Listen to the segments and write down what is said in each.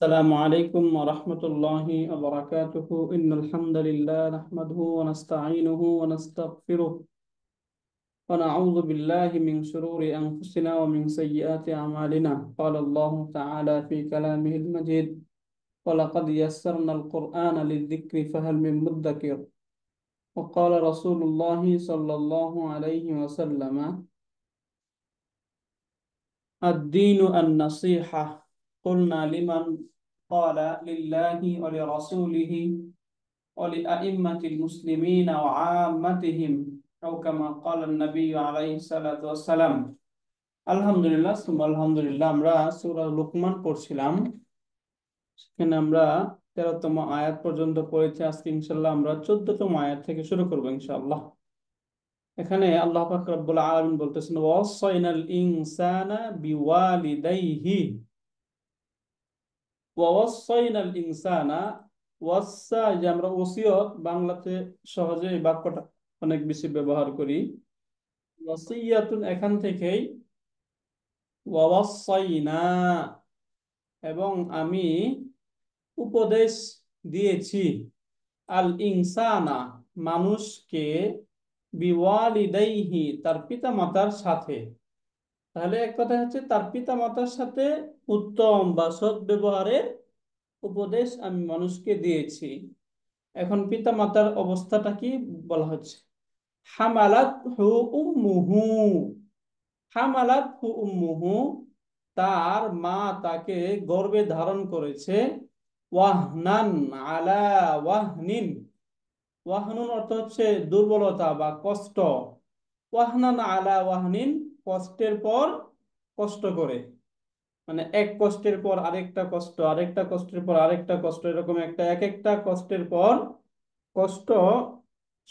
السلام عليكم ورحمة الله وبركاته إن الحمد لله نحمده ونستعينه ونستغفره ونعوذ بالله من شرور أنفسنا ومن سيئات أعمالنا قال الله تعالى في كلامه المجيد ولقد يسرنا القرآن للذكر فهل من مدكر وقال رسول الله صلى الله عليه وسلم الدين النصيحة قلنا لمن قال لله ولرسوله ولأئمة المسلمين وعامتهم أو كما قال النبي عليه الصلاة والسلام আলহামদুলিল্লাহ সুম্মা আলহামদুলিল্লাহ আমরা সূরা লুকমান পড়ছিলাম। সেখানে আমরা 13তম আয়াত পর্যন্ত পড়েছি। আজকে ইনশাআল্লাহ আমরা 14তম আয়াত থেকে শুরু করব ইনশাআল্লাহ। এখানে আল্লাহ পাক রব্বুল আলামিন বলতেছেন ওয়াসাইনাল ইনসানা বিওয়ালিদাইহি ওয়াসাইনাল ইনসানা ওয়াসা, যে আমরা ওসিয়ত বাংলাতে সহজে এই বাক্যটা অনেক বেশি ব্যবহার করি। ওয়াসিয়াতুন এখান থেকেই ওয়াসাইনা, এবং আমি উপদেশ দিয়েছি আল ইনসানা মানুষকে বিওয়ালিদাইহি তার পিতা মাতার সাথে। তাহলে এক কথা হচ্ছে তার পিতা মাতার সাথে উত্তম বা সৎ ব্যবহারের উপদেশ আমি মানুষকে দিয়েছি। এখন পিতা মাতার অবস্থাটা কি বলা হচ্ছে? হামালাত হু উম্মুহু, হামালাত হু উম্মুহু, তার মা তাকে গর্ভে ধারণ করেছে। ওয়াহনান আলা ওয়াহনিন, ওয়াহনুন অর্থ হচ্ছে দুর্বলতা বা কষ্ট। ওয়াহনান আলা ওয়াহনিন, কষ্টের পর কষ্ট করে, মানে এক কষ্টের পর আরেকটা কষ্ট, আরেকটা কষ্টের পর আরেকটা কষ্ট, এরকম একটা এক একটা কষ্টের পর কষ্ট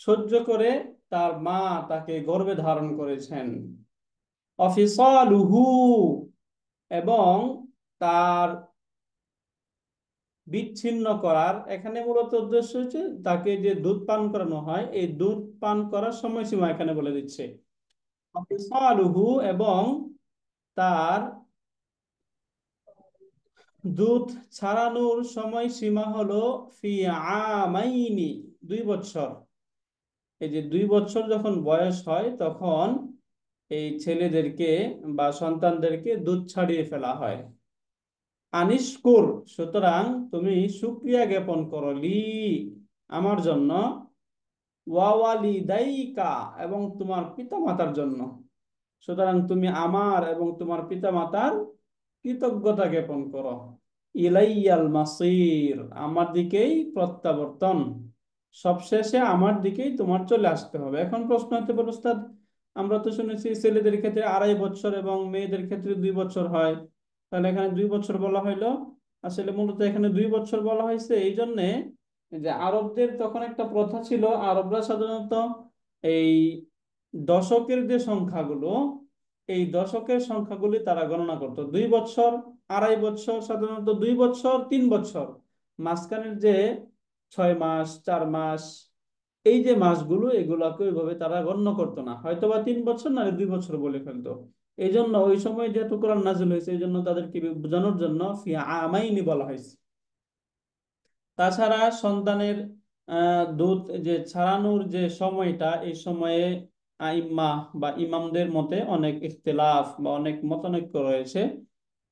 সহ্য করে তার মা তাকে গর্ভে ধারণ করেছেন। অফিসালুহু, এবং তার বিচ্ছিন্ন করার এখানে মূলত উদ্দেশ্য হচ্ছে তাকে যে দুধ পান করানো হয়, এই দুধ পান করার সময়সীমা এখানে বলে দিচ্ছে। অফিসালুহু, এবং তার দুধ ছাড়ানোর সময়সীমা হলো ফি আমাইনি, 2 বছর। এই যে 2 বছর যখন বয়স হয় তখন এই ছেলেদেরকে বা সন্তানদেরকে দুধ ছাড়িয়ে ফেলা হয়। আনিশকুর, সুতরাং তুমি শুকরিয়া জ্ঞাপন করো লি, আমার জন্য, ওয়াওয়ালিদাইকা, এবং তোমার পিতা মাতার জন্য। সুতরাং তুমি আমার এবং তোমার পিতা মাতার কৃতজ্ঞতা জ্ঞাপন করো। ইলাইয়াল মাসির, আমার দিকেই প্রত্যাবর্তন, সবশেষে আমার দিকেই তোমার চলে আসতে হবে। এখন প্রশ্ন হতে পারে, উস্তাদ আমরা তো শুনেছি ছেলেদের ক্ষেত্রে 2.5 বছর এবং মেয়েদের ক্ষেত্রে 2 বছর হয়, তাহলে এখানে 2 বছর বলা হইলো। আসলে মূলত এখানে 2 বছর বলা হয়েছে এই জন্যে যে আরবদের তখন একটা প্রথা ছিল। আরবরা সাধারণত এই দশকের যে সংখ্যাগুলো, এই দশকের সংখ্যাগুলি তারা গণনা করতো 2 বছর, 2.5 বছর, সাধারণত 2 বছর, 3 বছর, মাঝখানের যে 6 মাস, 4 মাস, এই যে মাসগুলো, এগুলাকে ওইভাবে তারা গণ্য করতো না, হয়তোবা 3 বছর না 2 বছর বলে ফেলতো। এই জন্য ওই সময় যেহেতু কোরআন নাযিল হয়েছে, এই জন্য তাদেরকে বোঝানোর জন্য ফি আমাইনি বলা হয়েছে। তাছাড়া সন্তানের দুধ যে ছাড়ানোর যে সময়টা, এই সময়ে আইম্মা বা ইমামদের মতে অনেক ইখতিলাফ বা অনেক মতানৈক্য রয়েছে।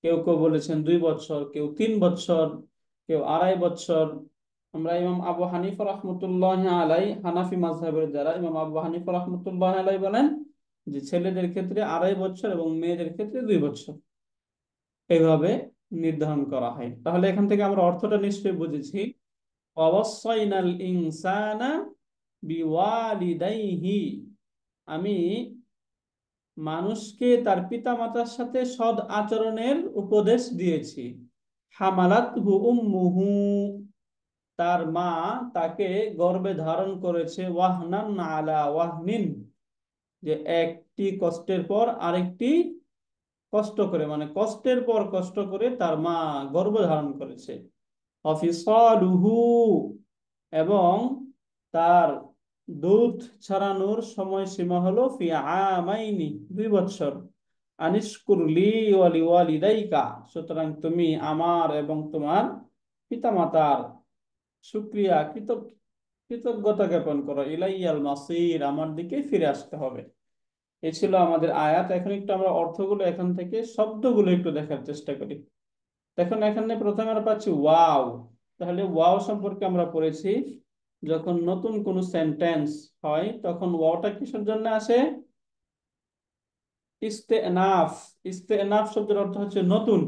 কেউ কেউ বলেছেন 2 বছর, কেউ 3 বছর, কেউ 2.5 বছর। আমরা ইমাম আবু হানিফা রহমতুল্লাহ আলাই, হানাফি মাযহাবের যারা, ইমাম আবু হানিফা রহমতুল্লাহ আলাই বলেন যে ছেলেদের ক্ষেত্রে 2.5 বছর এবং মেয়েদের ক্ষেত্রে 2 বছর, এইভাবে নির্ধারণ করা হয়। তাহলে এখান থেকে আমরা অর্থটা নিশ্চয়ই বুঝেছি। ওয়াসাইনাল ইনসানা বিওয়ালিদাইহি, আমি মানুষকে তার পিতা মাতার সাথে সৎ আচরণের উপদেশ দিয়েছি। হামালাতহু উম্মুহু, তার মা তাকে গর্ভে ধারণ করেছে। ওয়াহনান আলা ওয়াহনিন, যে একটি কষ্টের পর আরেকটি কষ্ট করে, মানে কষ্টের পর কষ্ট করে তার মা গর্ভ ধারণ করেছে। অফিসালুহু, এবং তার দুধ ছড়ানোর সময়সীমা হলো ফি আমাইনি, 2 বছর। আনিশকুর লি ওয়া লিওয়ালিদাইকা, সুতরাং তুমি আমার এবং তোমার পিতামাতার শুকরিয়া কৃতজ্ঞতা জ্ঞাপন করো। ইলাইয়াল মাসির, আমার দিকে ফিরে আসতে হবে। এ ছিল আমাদের আয়াত। এখন একটু আমরা অর্থগুলো এখান থেকে শব্দগুলো একটু দেখার চেষ্টা করি। দেখুন এখানে প্রথমে আমরা পাচ্ছি ওয়াও। তাহলে ওয়াও সম্পর্কে আমরা পড়েছি, যখন নতুন কোন সেন্টেন্স হয় তখন ওয়াওটা কিসের জন্য আসে? ইস্তেনাফ। ইস্তেনাফ শব্দের অর্থ হচ্ছে নতুন।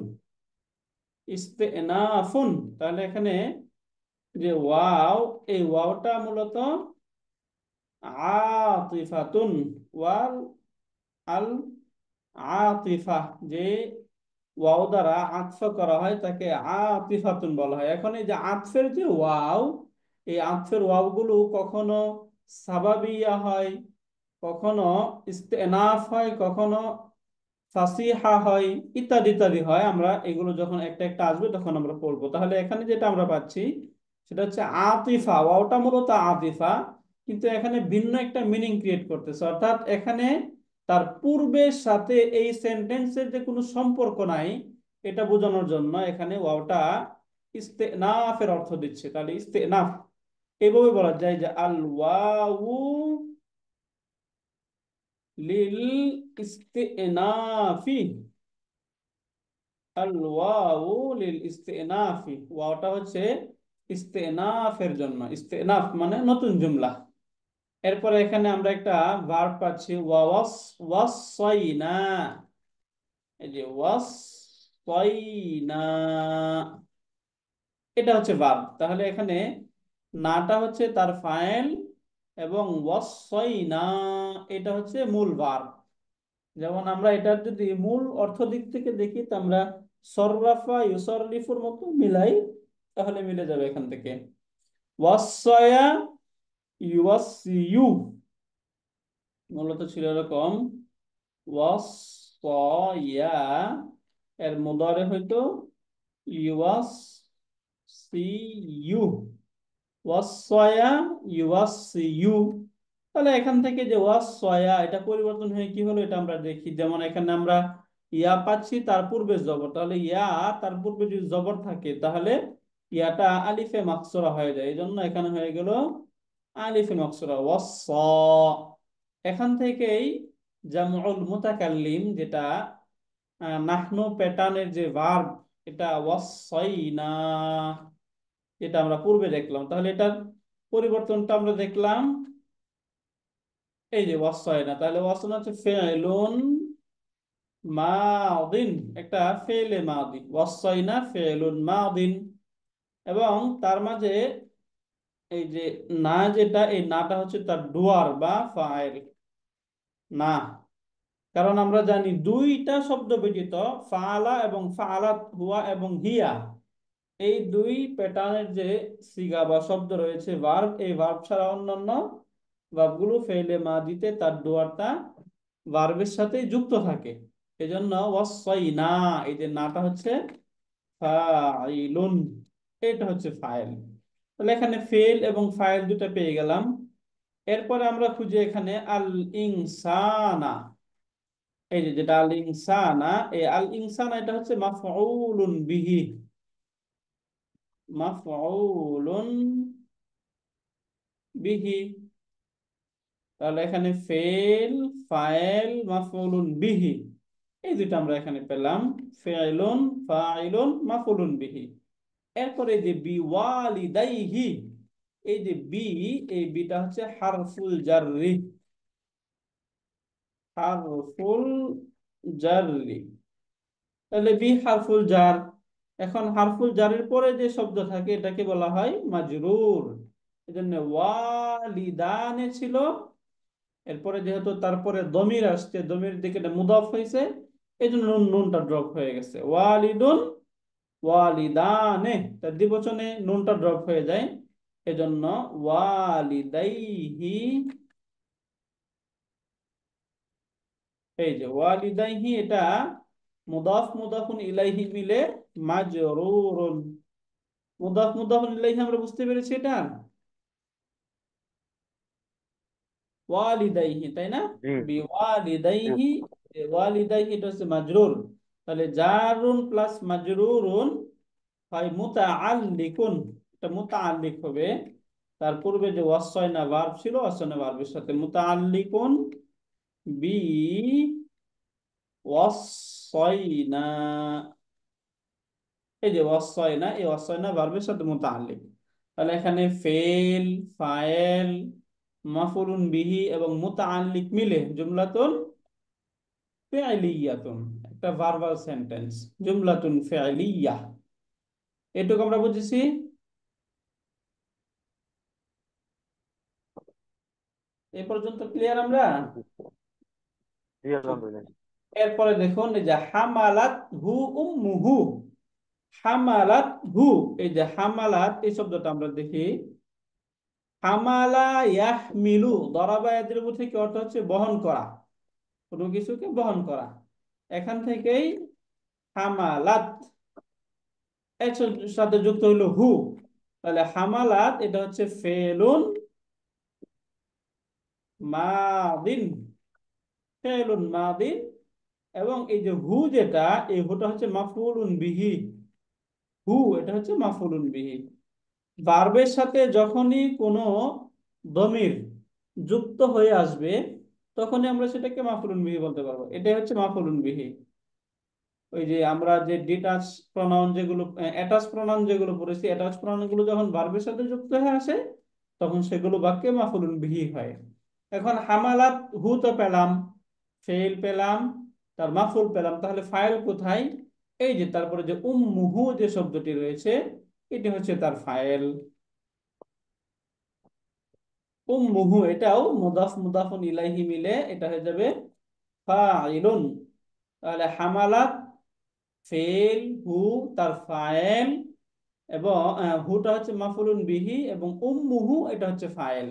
ইস্তেনাফুন। তাহলে এখানে যে ওয়াও, এই ওয়াওটা মূলত আতিফাতুন। ওয়াল আল আতিফা, যে ওয়াও দ্বারা আতফা করা হয় তাকে আতিফাতুন বলা হয়। এখন এই যে আতফের যে ওয়াও, এই আতফের ওয়াও গুলো কখনো সাবাবিয়া হয়, কখনো ইস্তেনাফ হয়, কখনো ফাসিহা হয়, ইত্যাদি ইত্যাদি হয়। আমরা এগুলো যখন একটা একটা আসবে তখন আমরা পড়বো। তাহলে এখানে যেটা আমরা পাচ্ছি সেটা হচ্ছে আতিফা। ওয়াওটা মূলত আতিফা, কিন্তু এখানে ভিন্ন একটা মিনিং ক্রিয়েট করতেছে। অর্থাৎ এখানে তার পূর্বের সাথে এই সেন্টেন্সের যে কোনো সম্পর্ক নাই, এটা বোঝানোর জন্য এখানে ওয়াওটা ইস্তেনাফের অর্থ দিচ্ছে। তাহলে ইস্তেনাফ এইভাবে বলা যায় যে আল ওয়াউ লিল ইস্তেনাফি। আল ওয়াউ লিল ইস্তেনাফি, ওয়াওটা হচ্ছে ইস্তেনাফের জন্য। ইস্তেনাফ মানে নতুন জুমলা। এরপরে এখানে আমরা একটা ভার্ব পাচ্ছি ওয়াসাইনা। এই যে ওয়াসাইনা, এটা হচ্ছে ভার্ব। তাহলে এখানে নাটা হচ্ছে তার ফাইল এবং ওয়াসাইনা এটা হচ্ছে মূল ভার্ব। যেমন আমরা এটার যদি মূল অর্থ দিক থেকে দেখি তো আমরা সররাফা ইউসররিফুর মতো মিলাই, তাহলে মিলে যাবে এখান থেকে। ওয়াসায়া ইউয়াসিয়ু, মূলত ছিল এরকম ওয়াসায়া, এর মুদারে হয়তো ইউয়াসিয়ু। ওয়াসয়া ইউয়াসিয়ু। তাহলে এখান থেকে যে ওয়াসয়া, এটা পরিবর্তন হয়ে কি হলো এটা আমরা দেখি। যেমন এখানে আমরা ইয়া পাচ্ছি, তার পূর্বে জবর। তাহলে ইয়া তার পূর্বে যদি জবর থাকে তাহলে ইয়াটা আলিফে মাকসুরা হয়ে যায়, এই জন্য এখানে হয়ে গেল আলিফে মাকসুরা ওয়াস। এখান থেকেই জামউল মুতাকাল্লিম, যেটা নাহনু প্যাটার্নের যে ভার্ব, এটা ওয়াসাইনা, যেটা আমরা পূর্বে দেখলাম। তাহলে এটার পরিবর্তনটা আমরা দেখলাম এই যে ওয়াসাইনা। তাহলে ওয়াসাইনা হচ্ছে ফেলুন মাদিন, একটা ফেলে মাদি। ওয়াসাইনা ফেলুন মাদিন, এবং তার মাঝে এই যে না, যেটা এই নাটা হচ্ছে তার ডুয়ার বা ফাইল না। কারণ আমরা জানি দুইটা শব্দ ব্যতীত ফাআলা এবং ফাআলাত, হুয়া এবং হিয়া, এই দুই প্যাটার্নের যে সিগা বা শব্দ রয়েছে ভার্ব, এই ভার্ব ছাড়া অন্যান্য ভার্বগুলো ফেলে মাদিতে তার ডুয়ারটা ভার্বের সাথে যুক্ত থাকে। এজন্য ওয়াসাইনা, এই যে নাটা হচ্ছে ফাইলুন, এটা হচ্ছে ফাইল। তাহলে এখানে ফেল এবং ফাইল দুটো পেয়ে গেলাম। এরপরে আমরা খুঁজি এখানে আল ইনসানা। এই যে যেটা আল ইনসানা, এই আল ইনসানা এটা হচ্ছে মাফউলুন বিহি। মাফউলুন বিহি। তাহলে এখানে ফেল, ফাইল, মাফউলুন বিহি, এই দুটো আমরা এখানে পেলাম। ফেলুন, ফাইলুন, মাফউলুন বিহি। এরপরে যে বি ওয়ালিদাইহি, এই যে বি, এই বিটা হচ্ছে হারফুল জাররি। হারফুল জাররি, তাহলে বি হারফুল জার। এখন হারফুল জারের পরে যে শব্দ থাকে এটাকে বলা হয় মাজরুর। এজন্য ওয়ালিদানে ছিল, এরপরে যেহেতু তারপরে দমির আসছে, দমির দিকে এটা মুদাফ হয়েছে, এই জন্য নুনটা ড্রপ হয়ে গেছে। ওয়ালিদুন ওয়ালিদানে, তার দ্বিবচনে নুনটা ড্রপ হয়ে যায়, এজন্য ওয়ালিদাইহি। এই যে ওয়ালিদাইহি, এটা মুদাফ মুদাফুন ইলাইহি মিলে মাজরুরুন। মুদাফ মুদাফুন ইলাইহি আমরা বুঝতে পেরেছি এটা ওয়ালিদাইহি, তাই না? জি। জি। বিওয়ালিদাইহি ওয়ালিদাই এটা হচ্ছে মাজরুর, তাহলে জারুন প্লাস মাজরুরুন হয় মুতাআল্লিকুন, এটা মুতাআল্লিক হবে। তার পূর্বে যে ওয়াসাইনা ভার্ব ছিল, ওয়াসাইনা ভার্বের সাথে মুতাআল্লিকুন বি ওয়াসাইনা। এই যে ওয়াসাইনা, এই ওয়াসাইনা ভার্বের সাথে মুতাআল্লিক। তাহলে এখানে ফেল, ফায়েল, মাফউলুন বিহি এবং মুতাআল্লিক মিলে জুমলাতুন ফি'লিয়াতুন, একটা ভার্বাল সেন্টেন্স, জুমলাতুন ফি'লিয়াহ। এটুকু আমরা বুঝেছি। এ পর্যন্ত ক্লিয়ার আমরা? জি আলহামদুলিল্লাহ। এরপরে দেখুন এই যে হামালাত হু উম্মুহু, হামালাত হু, এই যে হামালাত এই শব্দটা আমরা দেখি, হামালা ইয়াহমিলু দরাবা ইয়াদরিবু থেকে অর্থ হচ্ছে বহন করা, কোনো কিছুকে বহন করা। এখান থেকেই হামালাত এর সাথে যুক্ত হইলো হু, তাহলে হামালাত এটা হচ্ছে ফেলুন মাদিন, ফেলুন মাদিন। এবং এই যে হু যেটা, এই হুটা হচ্ছে মাফউলুন বিহি, হু এটা হচ্ছে মাফউলুন বিহি। ভার্বের সাথে যখনই কোনো দমির যুক্ত হয়ে আসবে, তখনই আমরা সেটাকে মাফউলুন বিহি বলতে পারবো, এটাই হচ্ছে মাফউলুন বিহি। ওই যে আমরা যে ডিটাচ প্রনাউন যেগুলো, অ্যাটাচ প্রনাউন যেগুলো পড়েছি, অ্যাটাচ প্রনাউন গুলো যখন ভার্বের সাথে যুক্ত হয়ে আসে, তখন সেগুলো বাক্যে মাফউলুন বিহি হয়। এখন হামালাত হু তো পেলাম, ফেল পেলাম, তার মাফউল পেলাম, তাহলে ফাইল কোথায়? এই যে তারপরে যে উম্মুহু যে শব্দটি রয়েছে, এটি হচ্ছে তার ফাইল। উম্মুহু এটাও মুদাফ মুদাফুন ইলাইহি মিলে এটা হয়ে যাবে ফাইলুন। তাহলে হামালাত ফেল, হু তার ফাইল, এবং হুটা হচ্ছে মাফুলুন বিহি এবং উম্মুহু এটা হচ্ছে ফাইল।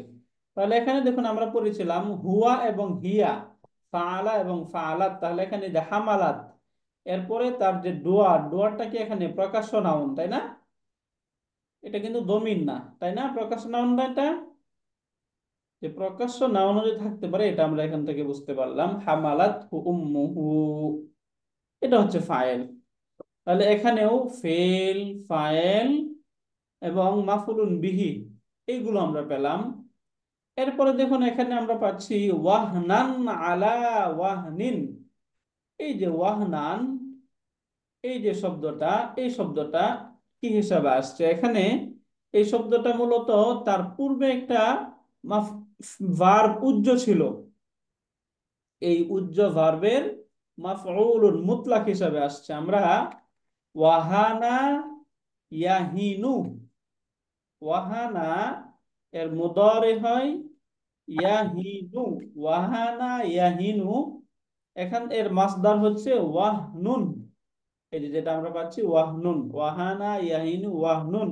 তাহলে এখানে দেখুন আমরা পড়েছিলাম হুয়া এবং হিয়া, ফাআলা এবং ফাআলাত, তাহলে এখানে যে হামালাত, এরপরে তার যে ডুয়ার, ডুয়ারটা কি এখানে প্রকাশ্য নাউন, তাই না? এটা কিন্তু দমির না, তাই না? প্রকাশ্য নাউন না এটা, যে প্রকাশ্য নাউন যদি থাকতে পারে, এটা আমরা এখান থেকে বুঝতে পারলাম। হামালাত হু উম্মুহু এটা হচ্ছে ফাইল। তাহলে এখানেও ফেল, ফাইল এবং মাফুলুন বিহি এইগুলো আমরা পেলাম। এরপরে দেখুন এখানে আমরা পাচ্ছি ওয়াহনান আলা ওয়াহনিন। এই যে ওয়াহনান, এই যে শব্দটা, এই শব্দটা কি হিসাবে আসছে এখানে? এই শব্দটা মূলত তার পূর্বে একটা ভার্ব উজ্জ ছিল, এই উজ্জ ভার্বের মাফউলুন মুতলাক হিসাবে আসছে। আমরা ওয়াহানা ইয়াহিনু, ওয়াহানা এর মুদারি হয় ইয়াহিনু, ওয়াহানা ইয়াহিনু, এখান এর মাসদার হচ্ছে ওয়াহনুন। এই যে যেটা আমরা পাচ্ছি ওয়াহনুন, ওয়াহানা ইয়াহিনু ওয়াহনুন।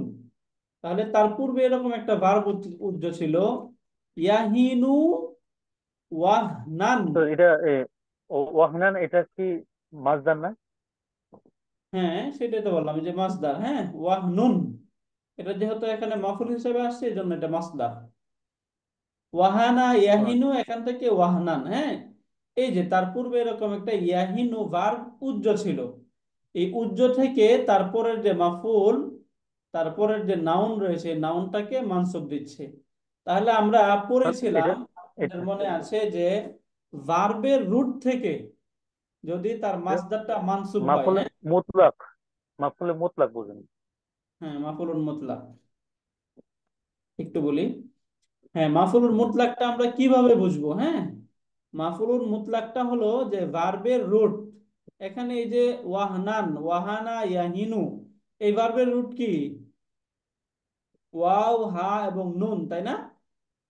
তাহলে তার পূর্বে এরকম একটা ভার্ব উজ্জ ছিল ইয়াহিনু ওয়াহনান। তো এটা ওয়াহনান এটা কি মাসদার না? হ্যাঁ সেটাই তো বললাম, এই যে মাসদার, হ্যাঁ ওয়াহনুন, এটা যেহেতু এখানে মাফুল হিসেবে আসছে এই জন্য এটা মাসদার। ওয়াহানা ইয়াহিনু এখান থেকে ওয়াহনান, হ্যাঁ। এই যে তার পূর্বে এরকম একটা ইয়াহিনু ভার্ব উজ্জ ছিল, এই উজ্জ থেকে তারপরের যে মাফুল, তারপরের যে নাউন রয়েছে, নাউনটাকে মানসুব দিচ্ছে। তাহলে আমরা এটা পড়েছিলাম, আপনাদের এটা মনে আছে যে ভার্বের রুট থেকে যদি তার মাসদারটা মানসুব হয়, মাফুলে হ্যাঁ। মুতলাক, মাফুলে মুতলাক বুঝেন? হ্যাঁ মাফুলুন মুতলাক, একটু বলি। হ্যাঁ মাফুলুল হুম। মুতলাকটা আমরা কিভাবে বুঝবো? হ্যাঁ, মাফুলুল মুতলাকটা হলো যে ভার্বের রুট, এখানে এই যে ওয়াহনান, ওয়াহানা ইয়াহিনু, এই ভার্বের রুট কি? ওয়াও, হা এবং নুন, তাই না?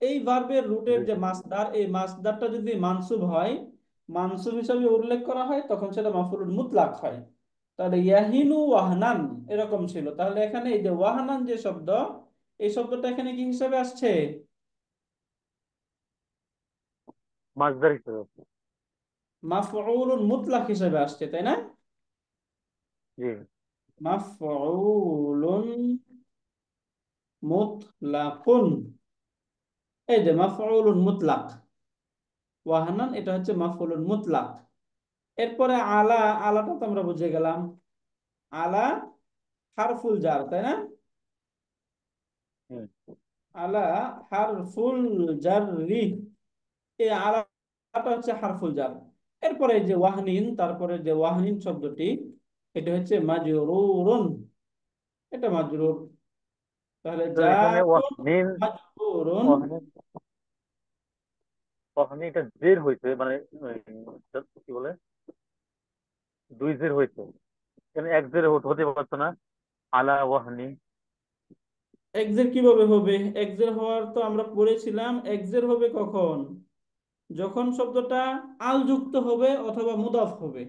এই ভার্বের রুটের জি। যে মাসদার, এই মাসদারটা যদি মানসুব হয়, মানসুব হিসাবে উল্লেখ করা হয়, তখন সেটা মাফুলুল মুতলাক হয়। তাহলে ইয়াহিনু ওয়াহনান এরকম ছিল, তাহলে এখানে এই যে ওয়াহনান যে শব্দ, এই শব্দটা এখানে কি হিসাবে আসছে? মাসদার হিসেবে। মাফউলুন মুতলাক হিসেবে আসছে, তাই না? জি। মাফউলুন মুতলাকুন, এই যে মাফউলুন মুতলাক, ওয়াহানান এটা হচ্ছে মাফউলুন মুতলাক। এরপরে আলা, আলাটা তো আমরা বুঝে গেলাম। আলা হারফুল জার, তাই না? হুম। আলা হারফুল জাররি, এই আলাটা হচ্ছে হারফুল জার। এরপরে যে ওয়াহনিন, তারপরে যে ওয়াহনিন শব্দটি, এটা হচ্ছে মাজরুরুন, এটা মাজরুর। তাহলে তো এখানে জারুন ওয়াহনিন, মাজরুরুন। ওয়াহনিন, ওয়াহনিন এটা জের হয়েছে মানে ওই, কি বলে, দুই জের হয়েছে, এখানে এক জের হতে পারতো না? আলা ওয়াহনি। এক্সের কিভাবে হবে? এক্সের হওয়ার তো আমরা পড়েছিলাম, এক্সের হবে কখন? যখন শব্দটা আল যুক্ত হবে অথবা মুদাফ হবে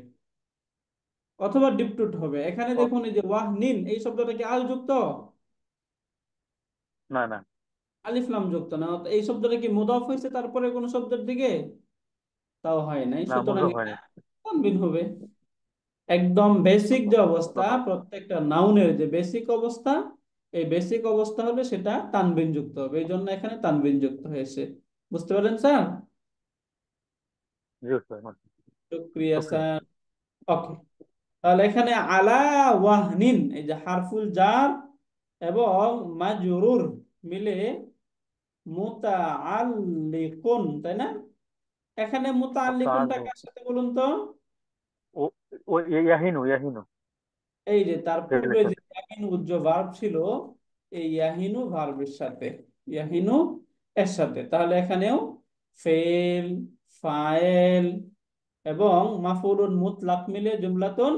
অথবা ডিপটুট হবে। এখানে ও, দেখুন এই যে ওয়াহনিন, এই শব্দটা কি আল যুক্ত? না না, আলিফ লাম যুক্ত না। তো এই শব্দটা কি মুদাফ হয়েছে তারপরে কোন শব্দের দিকে? তাও হয় নাই, না সুতরাং মুদ্রা এটা হয়নি। তানবিন হবে। একদম বেসিক যে অবস্থা, ধন্যবাদ। প্রত্যেকটা নাউনের যে বেসিক অবস্থা, এই বেসিক অবস্থা হলে সেটা তানবিন যুক্ত হবে, এই জন্য এখানে তানবিন যুক্ত হয়েছে। বুঝতে পারলেন স্যার? জি স্যার, শুক্রিয়া শুক্রিয়া। স্যার। ওকে, তাহলে এখানে আলা ওয়াহনিন, এই যে হারফুল জার এবং মাজরুর মিলে মুতাআল্লিকুন, তাই না? এখানে মুতাআল্লিকুনটা মুতাআল্লিক। কার সাথে বলুন তো? ও, ও ইয়াহিনু, ইয়াহিনু এই যে তার ফেলের পূর্বে যে সাথে। ইয়াহিনু যে ভার্ব ছিল, এই ইয়াহিনু ভার্বের সাথে, ইয়াহিনু এর সাথে। তাহলে এখানেও ফেল, ফাইল এবং মাফউলুন মুতলাক মিলে জুমলাতুন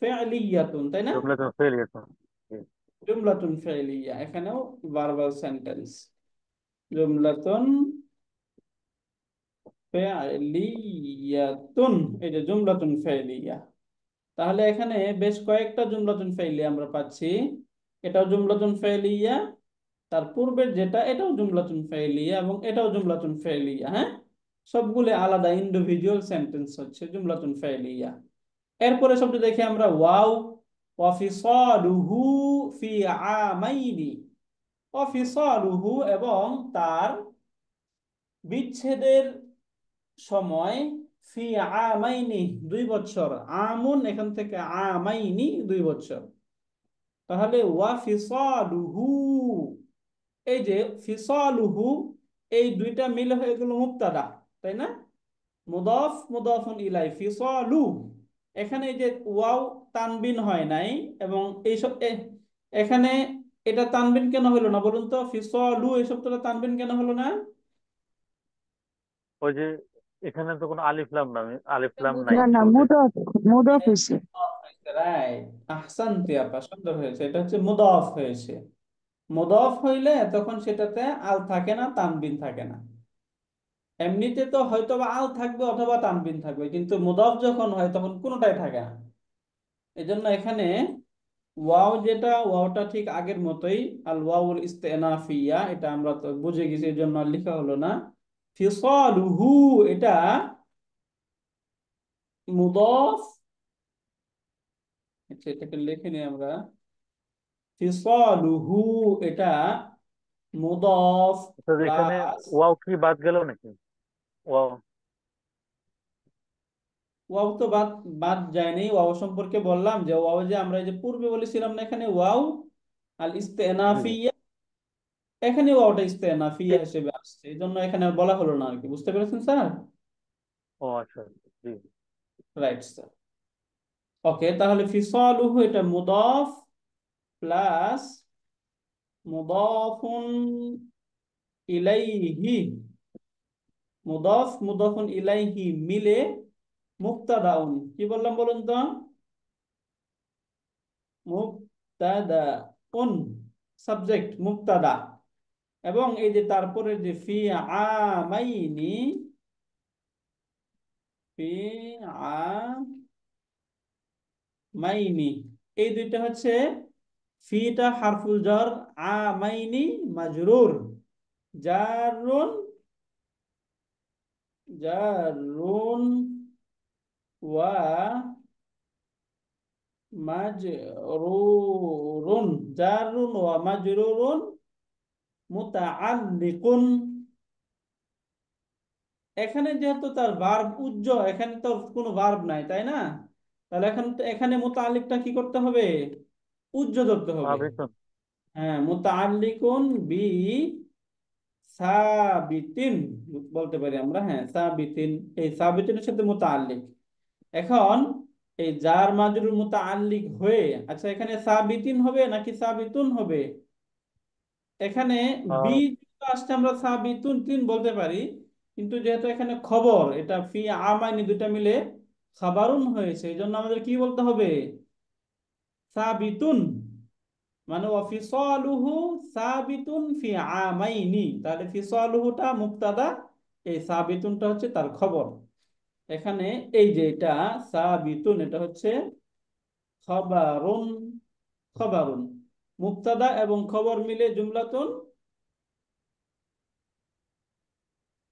ফি'লিয়াতুন, তাই না? জুমলাতুন ফেলিয়াতুন। জি। জুমলাতুন ফি'লিয়া, এখানেও ভার্বাল সেন্টেন্স, জুমলাতুন ফি'লিয়াতুন, এই যে জুমলাতুন ফি'লিয়া। তাহলে এখানে বেশ কয়েকটা জুমলাতুন ফাইলিয়া আমরা পাচ্ছি। এটাও জুমলাতুন ফাইলিয়া, তার পূর্বের যেটা এটাও জুমলাতুন ফাইলিয়া, এবং এটাও জুমলাতুন ফাইলিয়া। হ্যাঁ, সবগুলো আলাদা ইন্ডিভিজুয়াল সেন্টেন্স হচ্ছে জুমলাতুন ফাইলিয়া। এরপরে শব্দ দেখি আমরা, ওয়াও ওয়াফিসালুহু ফি আমাইনি। ওয়াফিসালুহু এবং তার বিচ্ছেদের সময়, ফি আমাইনি 2 বছর, আমুন এখান থেকে আমাইনি 2 বছর। তাহলে ওয়া ফিসালুহু, এই যে ফিসালুহু, এই দুইটা মিলে হয়ে গেল মুবতাদা, তাই না? মুদাফ মুদাফুন ইলাই ফিসালু। এখানে এই যে ওয়াও তানবিন হয় নাই, এবং এইসব এখানে এটা তানবিন কেন হলো না বলুন তো? ফিসালু এই শব্দটা তানবিন কেন হলো না? ওই যে এখানে তো কোনো আলিফলাম নাই, আলিফলাম নাই না না, শুরুতে। মুড অফ, মুড অফ হয়েছে। রাইট, আহসানতি আপা, সুন্দর হয়েছে। এটা হচ্ছে মুদাফ হয়েছে। মুদাফ হইলে তখন সেটাতে আল থাকে না, তানবিন থাকে না। এমনিতে তো হয়তো বা আল থাকবে অথবা তানবিন থাকবে, কিন্তু মুদাফ যখন হয় তখন কোনোটাই থাকে না। এজন্য এখানে ওয়াও, যেটা ওয়াওটা ঠিক আগের মতোই, আল ওয়াউল ইস্তেনাফিয়া, এটা আমরা তো বুঝে গেছি, এই জন্য আর লেখা হলো না। ফিসালুহু, এটা মুদাফ। আচ্ছা, এটাকে লিখে নিই আমরা। ফিসালুহু, এটা মুদাফ তো এখানে প্লাস, ওয়াও কি বাদ গেল নাকি? ওয়াও। ওয়াও তো বাদ বাদ যায়নি। ওয়াও সম্পর্কে বললাম যে ওয়াও, যে আমরা এই যে পূর্বে বলেছিলাম না, এখানে ওয়াও আল জি জি। ইস্তেনাফিয়া, এখানে ওয়াওটা ইস্তেনাফিয়া এ- হিসেবে আসছে, এই জন্য এখানে আর বলা হলো না আর কি। বুঝতে পেরেছেন স্যার? ও আচ্ছা। জি। Right sir. ওকে, তাহলে ফিসালুহু এটা মুদাফ প্লাস মুদাফুন ইলাইহি, মুদাফ মুদাফুন ইলাইহি মিলে মুক্তাদাউন, কি বললাম বলুন তো? মুক্তাদাউন, সাবজেক্ট মুক্তাদা, এবং এই যে তারপরে যে ফি আমাইনি, ফি আমাইনি, এই দুইটা হচ্ছে, ফিটা হারফুল জার, আমাইনি মাজরুর, জারুন, জারুন ওয়া মাজরুরুন, জারুন ওয়া মাজরুরুন মুতাআল্লিকুন এখানে যেহেতু তার ভার্ব উজ্জ, এখানে তো কোনো ভার্ব নাই, তাই না? তাহলে এখন তো এখানে মুতাআল্লিকটা কি করতে হবে? উজ্জ ধরতে হবে। সাবিতুন। হ্যাঁ, মুতাআল্লিকুন বি সাবিতিন বলতে পারি আমরা। হ্যাঁ, সাবিতিন, এই সাবিতিনের সাথে মুতাআল্লিক। এখন এই জার মাজরুর মুতাআল্লিক হয়ে, আচ্ছা এখানে সাবিতিন হবে নাকি সাবিতুন হবে? এখানে বি আহ, আসতে আমরা সাবিতুন তিন বলতে পারি, কিন্তু যেহেতু এখানে খবর, এটা ফি আমাইনি দুটা মিলে খাবারুন হয়েছে, এই জন্য আমাদের কি বলতে হবে? সাবিতুন, মানে ওয়াফিসালুহু সাবিতুন ফি আমাইনি। তাহলে ফিসালুহুটা মুবতাদা, এই সাবিতুনটা হচ্ছে তার খবর। এখানে এই যে এটা সাবিতুন, এটা হচ্ছে খবরুন। খবরুন মুবতাদা এবং খবর মিলে জুমলাতুন,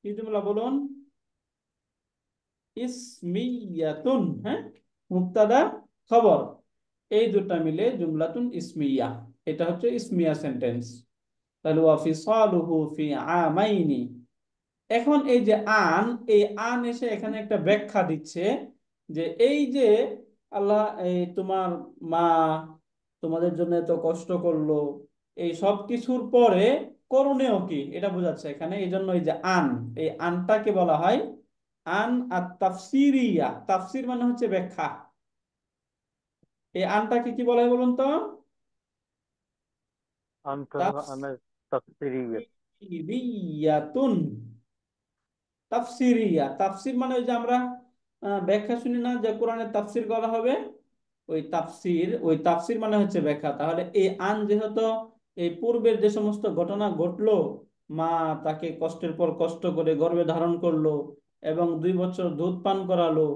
কি জুমলা বলুন? ইসমিয়াতুন। হ্যাঁ, মুবতাদা খবর এই দুটা মিলে জুমলাতুন ইসমিয়া, এটা হচ্ছে ইসমিয়া সেন্টেন্স। তাহলে ওয়াফিসালুহু ফি আমাইনি। এখন এই যে আন, এই আন এসে এখানে একটা ব্যাখ্যা দিচ্ছে যে এই যে আল্লাহ, এই তোমার মা তোমাদের জন্য এত কষ্ট করলো, এই সব কিছুর পরে করণীয় কি এটা বোঝাচ্ছে এখানে। এই জন্য এই যে আন, এই আনটাকে বলা হয় আন আর তাফসিরিয়া। তাফসির মানে হচ্ছে ব্যাখ্যা। এই আনটাকে কি বলা হয় বলুন তো? আনের তাফসিরিয়া। তাফসিরিয়াতুন। তাফসিরিয়া, তাফসির মানে ওই যে আমরা ব্যাখ্যা শুনি না যে কোরআনের তাফসির করা হবে, ওই তাফসির, ওই তাফসির মানে হচ্ছে ব্যাখ্যা। তাহলে এই আন যেহেতু এই পূর্বের যে সমস্ত ঘটনা ঘটলো, মা তাকে কষ্টের পর কষ্ট করে গর্ভে ধারণ করলো এবং 2 বছর দুধ পান করালো,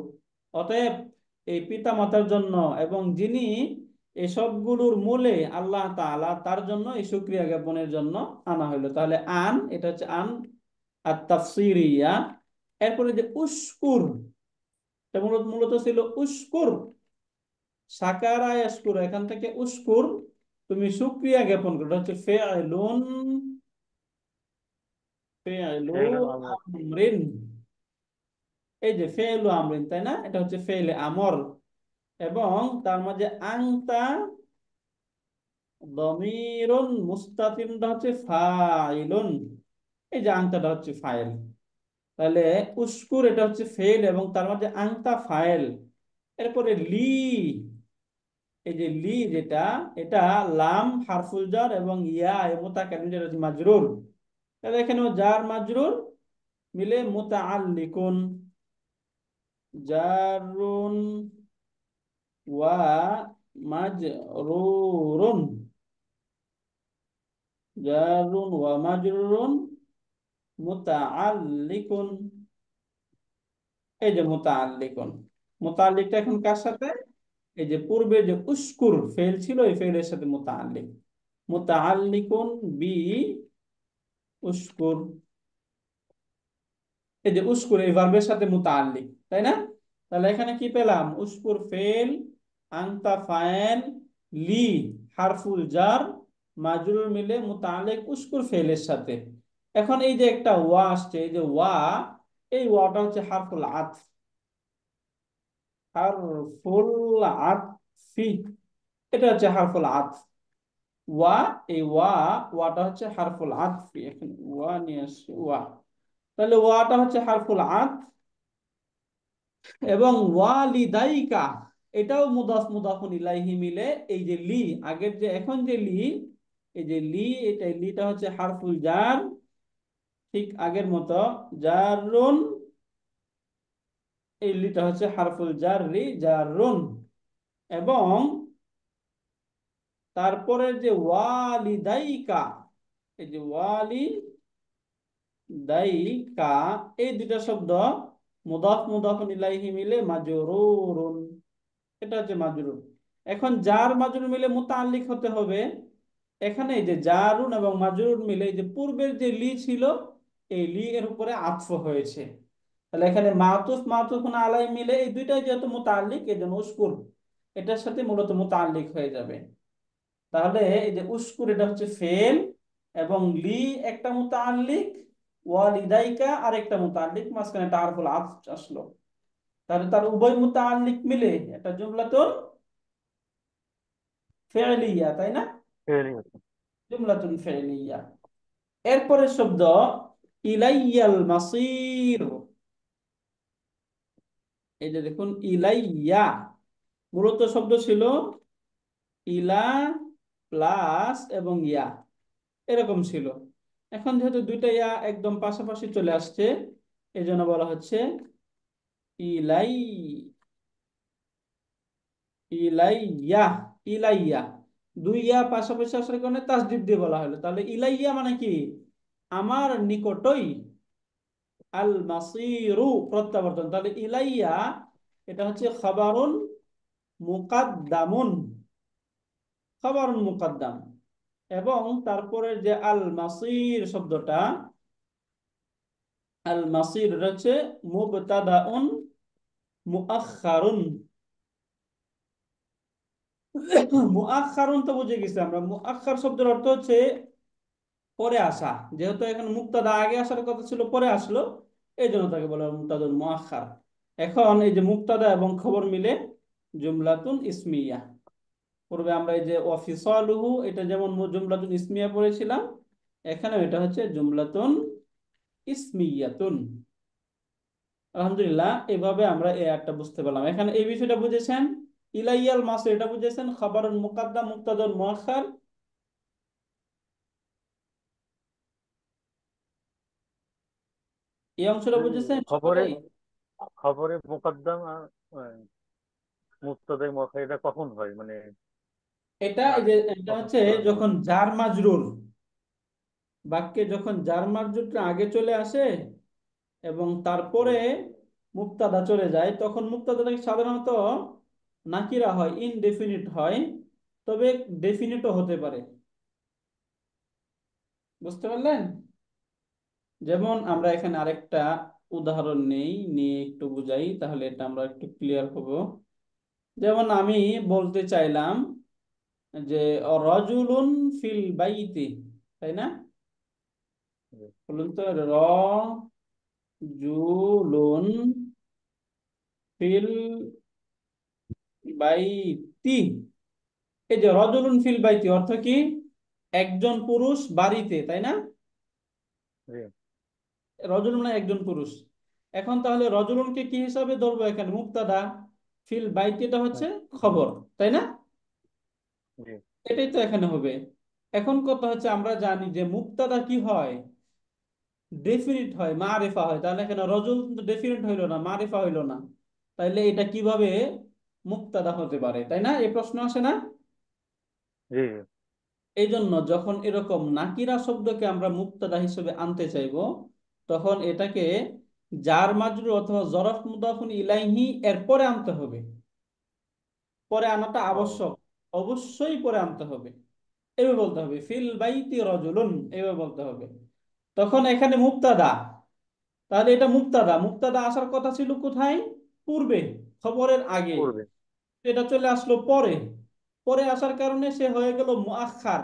অতএব এই পিতা মাতার জন্য এবং যিনি এসবগুলোর মূলে আল্লাহ তাআলা, তার জন্য এই শুকরিয়া জ্ঞাপনের জন্য আনা হইলো। তাহলে আন, এটা হচ্ছে আন আর তাফসিরিয়া। এরপরে যে উস্কুর, এটা মূলত মূলত ছিল উস্কুর, সাকারা ইয়াশকুর, এখান থেকে উস্কুর, তুমি শুকরিয়া জ্ঞাপন করো, এটা হচ্ছে ফেআলুন। ফেআলু ফেল আমর। আমরিন। এই যে ফেআলু আমরিন, তাই না? এটা হচ্ছে ফেলে আমর, এবং তার মাঝে আংতা দমিরুন মুস্তাতিরটা হচ্ছে ফাইলুন। এই যে আংতাটা হচ্ছে ফাইল। তাহলে উস্কুর এটা হচ্ছে ফেল এবং তার মাঝে আংতা ফাইল। এরপরে লি, এই যে লি যেটা, এটা লাম হারফুল জার এবং ইয়া এ মুতাকাল্লিম যেটা হচ্ছে মাজরুর। তাহলে এখানে জার মাজরুর মিলে মুতাআল্লিকুন, জারুন ওয়া মাজরুরুন, জারুন ওয়া মাজরুরুন মুতাআল্লিকুন। এই যে মুতাআল্লিকুন, মুতাআল্লিকটা এখন কার সাথে? এই যে পূর্বে যে উস্কুর ফেল ছিল, এই ফেলের সাথে মুতাআল্লিক। মুতাআল্লিকুন বি উস্কুর। এই যে উস্কুর এই ভার্বের সাথে মুতাআল্লিক, তাই না? তাহলে এখানে কি পেলাম? উস্কুর ফেল, আনতা ফাইল, লি হারফুল জার, মাজরুর মিলে মুতাআল্লিক উস্কুর ফেলের সাথে। এখন এই যে একটা ওয়া আসছে, এই যে ওয়া, এই ওয়াটা হচ্ছে হারফুল আতফ। হারফুল আতফি, এটা হচ্ছে হারফুল আতফ। ওয়া, এই ওয়া, ওয়াটা হচ্ছে হারফুল আতফি। এখানে ওয়া নিয়ে আসছে ওয়া, তাহলে ওয়াটা হচ্ছে হারফুল আতফ। এবং ওয়ালিদাইকা, এটাও মুদাফ মুদাফুন ইলাইহি মিলে এই যে লি, আগের যে এখন যে লি, এই যে লি, এটা লিটা হচ্ছে হারফুল জার, ঠিক আগের মতো জারুন, এই লিটা হচ্ছে হারফুল জার রি জারুন। এবং তারপরে যে ওয়ালিদাইকা, এই যে ওয়ালিদাইকা, এই দুটা শব্দ মুদাফ মুদাফুন ইলাইহি মিলে মাজরুরুন, এটা হচ্ছে মাজরুর। এখন জার মাজরুর মিলে মুতাআল্লিক হতে হবে। এখানে এই যে জারুন এবং মাজরুর মিলে এই যে পূর্বের যে লি ছিল, এই লি এর উপরে আতফ হয়েছে। তাহলে এখানে মাতুফ মাতুফুন আলাই মিলে এই দুইটাই যেহেতু মুতাআল্লিক, এই জন্য উস্কুর এটার সাথে মূলত মুতাআল্লিক হয়ে যাবে। তাহলে এই যে উস্কুর এটা হচ্ছে ফেল এবং লি একটা মুতাআল্লিক, ওয়ালিদাইকা আরেকটা মুতাআল্লিক, মাঝখানে একটা হারফুল আতফ আসলো, তাহলে তার উভয় মুতাআল্লিক মিলে একটা জুমলাতুন ফি'লিয়া, তাই না? ফেলই হচ্ছে। জুমলাতুন ফি'লিয়া। এরপরের শব্দ ইলাইয়াল মাসির। এই যে দেখুন ইলাইয়া, মূলত শব্দ ছিল ইলা প্লাস এবং ইয়া, এরকম ছিল। এখন যেহেতু দুইটা ইয়া একদম পাশাপাশি চলে আসছে, এই জন্য বলা হচ্ছে ইলাই, ইলাইয়া, ইলাইয়া। দুই ইয়া পাশাপাশি আসার কারণে তাসদিদ দিয়ে বলা হলো। তাহলে ইলাইয়া মানে কি? আমার নিকটই, আল মাসিরু প্রত্যাবর্তন। তাহলে ইলাইয়া এটা হচ্ছে খাবারুন মুকাদ্দামুন, খাবারুন মুকাদ্দাম। এবং তারপরে যে আল মাসির শব্দটা, আল মাসির এটা হচ্ছে মুবতাদাউন মুআখখারুন। মুআখখারুন তো বুঝে গেছি আমরা, মুআখখার শব্দের অর্থ হচ্ছে পরে আসা। যেহেতু এখানে মুক্তাদা আগে আসার কথা ছিল, পরে আসলো, এই জন্য তাকে বলা হয় মুক্তাদুল মুআখখার। এখন এই যে মুক্তাদা এবং খবর মিলে জুমলাতুন ইসমিয়া। পূর্বে আমরা এই যে ওয়াফিসালুহু, এটা যেমন জুমলাতুন ইসমিয়া পড়েছিলাম, এখানে এটা হচ্ছে জুমলাতুন ইসমিয়াতুন। আলহামদুলিল্লাহ, এভাবে আমরা এই আয়াতটা বুঝতে পারলাম। এখানে এই বিষয়টা বুঝেছেন, ইলাইয়াল মাসির এটা বুঝেছেন, খাবারুন মুকাদ্দাম মুক্তাদুল মুআখখার, এই অংশটা এই বুঝেছেন খবরে, সকলেই? খবরে মোকদ্দম আর মুক্তদের মধ্যে এটা কখন হয় মানে? এটা এই যে আগে এটা কখন হচ্ছে করা হয়? যখন জার মাজরুর, বাক্যে যখন জার মাজরুরটা আগে চলে আসে এবং জি তারপরে মুক্তাদা চলে যায়, তখন মুক্তাদাটা সাধারণত নাকিরা হয়, ইনডেফিনিট হয়, তবে ডেফিনিটও হতে পারে। বুঝতে পারলেন? যেমন জি আমরা এখানে আরেকটা উদাহরণ নেই, নিয়ে একটু বুঝাই, তাহলে এটা আমরা একটু ক্লিয়ার হব। যেমন আমি বলতে চাইলাম যে রজুলুন ফিল বাইতি, তাই না? জি বলুন তো, রজুলুন ফিল বাইতি। এই যে রজুলুন ফিল বাইতি অর্থ কি? একজন পুরুষ বাড়িতে, তাই না? জি রজুলুন মানে একজন পুরুষ। এখন তাহলে রজুলুনকে কি হিসাবে ধরবো? এখানে মুক্তাদা, ফিল বাইতিটা হচ্ছে হ্যাঁ, খবর, তাই না? জি এটাই তো এখানে হবে। এখন কথা হচ্ছে আমরা জানি যে মুক্তাদা কি হয়, ডেফিনিট হয়, মারিফা হয়। তাহলে এখানে রজুল কিন্তু ডেফিনিট হইলো না, মারিফা হইলো না, তাইলে এটা কিভাবে মুক্তাদা হতে পারে, তাই না? এই প্রশ্ন আসে না? জি এই জন্য যখন এরকম নাকিরা শব্দকে আমরা মুক্তাদা হিসেবে আনতে চাইব, তখন এটাকে জার মাজরুর অথবা জরফ মুদাফুন ইলাইহি এর পরে আনতে হবে। পরে আনাটা ও আবশ্যক, অবশ্যই পরে আনতে হবে। এভাবে বলতে হবে ফিল বাইতি রজুলুন, এভাবে বলতে হবে। তখন এখানে মুক্তাদা, তাহলে এটা মুক্তাদা, মুক্তাদা আসার কথা ছিল কোথায়? পূর্বে, খবরের আগে। করবে। এটা চলে আসলো পরে। পরে আসার কারণে সে হয়ে গেল মুআখখার।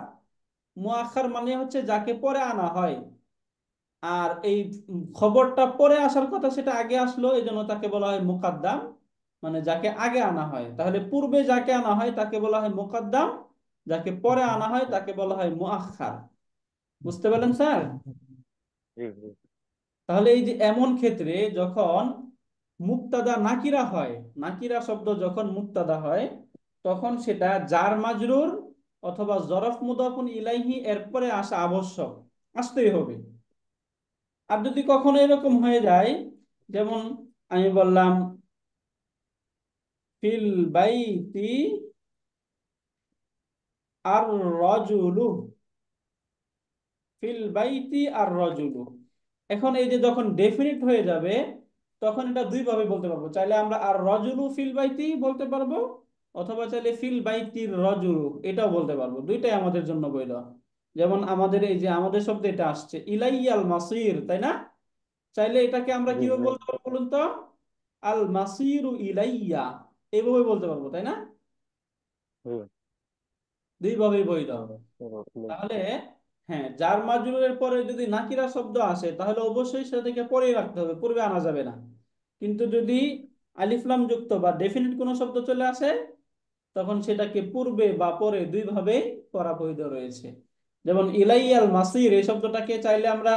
মুআখখার মানে হচ্ছে যাকে পরে আনা হয়। আর এই খবরটা পরে আসার কথা, সেটা আগে আসলো, এই জন্য তাকে বলা হয় মুকাদ্দাম, মানে যাকে আগে আনা হয়। তাহলে পূর্বে যাকে আনা হয় তাকে বলা হয় মুকাদ্দাম, যাকে পরে আনা হয় তাকে বলা হয় মুআখখার। বুঝতে পারলেন স্যার? জি জি তাহলে এই যে এমন ক্ষেত্রে যখন মুক্তাদা নাকিরা হয়, নাকিরা শব্দ যখন মুক্তাদা হয়, তখন সেটা জার মাজরুর অথবা জরফ মুদাফুন ইলাইহি এরপরে আসা আবশ্যক, আসতেই হবে। আর যদি কখনো এরকম হয়ে যায়, যেমন আমি বললাম ফিল বাইতি আর রজুলু, ফিল বাইতি আর রজুলু। এখন এই যে যখন ডেফিনিট হয়ে যাবে, তখন এটা দুই ভাবে বলতে পারবো। চাইলে আমরা আর রজুলু ফিল বাইতি বলতে পারবো, অথবা চাইলে ফিল বাইতির রজুলু এটাও বলতে পারবো। দুইটাই আমাদের জন্য বৈধ। যেমন আমাদের এই যে আমাদের শব্দে এটা আসছে ইলাইয়াল মাসির, তাই না? চাইলে এটাকে আমরা জি কিভাবে জি বলতে পারবো বলুন তো? আল মাসিরু ইলাইয়া, এইভাবে বলতে পারবো, তাই না? জি দুই ভাবেই বৈধ। ও, ও, ও, তাহলে হ্যাঁ, জার মাজরুরের পরে যদি নাকিরা শব্দ আসে তাহলে অবশ্যই সেটাকে পরেই রাখতে হবে, পূর্বে আনা যাবে না। কিন্তু যদি আলিফ লাম যুক্ত বা ডেফিনিট কোনো শব্দ চলে আসে, তখন সেটাকে পূর্বে বা পরে দুই ভাবে করা বৈধ রয়েছে। যেমন ইলাইয়াল মাসির এই শব্দটাকে চাইলে আমরা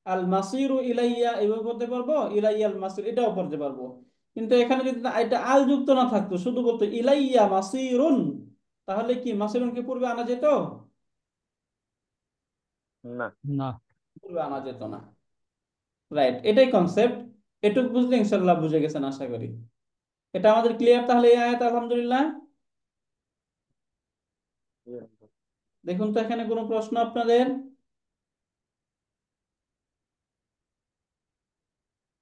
আল মাসিরু ইলাইয়া এভাবে পড়তে পারবো, ইলাইয়াল মাসির এটাও পড়তে পারবো। কিন্তু এখানে যদি এটা আল যুক্ত না থাকতো, শুধু বলতো ইলাইয়া মাসিরুন, তাহলে কি মাসিরুনকে পূর্বে আনা যেত? না। না। পূর্বে আনা যেত না। রাইট, এটাই কনসেপ্ট। এটুকু বুঝলে ইনশাল্লাহ বুঝে গেছেন আশা করি। এটা আমাদের ক্লিয়ার তাহলে এই আয়াত, আলহামদুলিল্লাহ। দেখুন তো এখানে কোনো প্রশ্ন আপনাদের?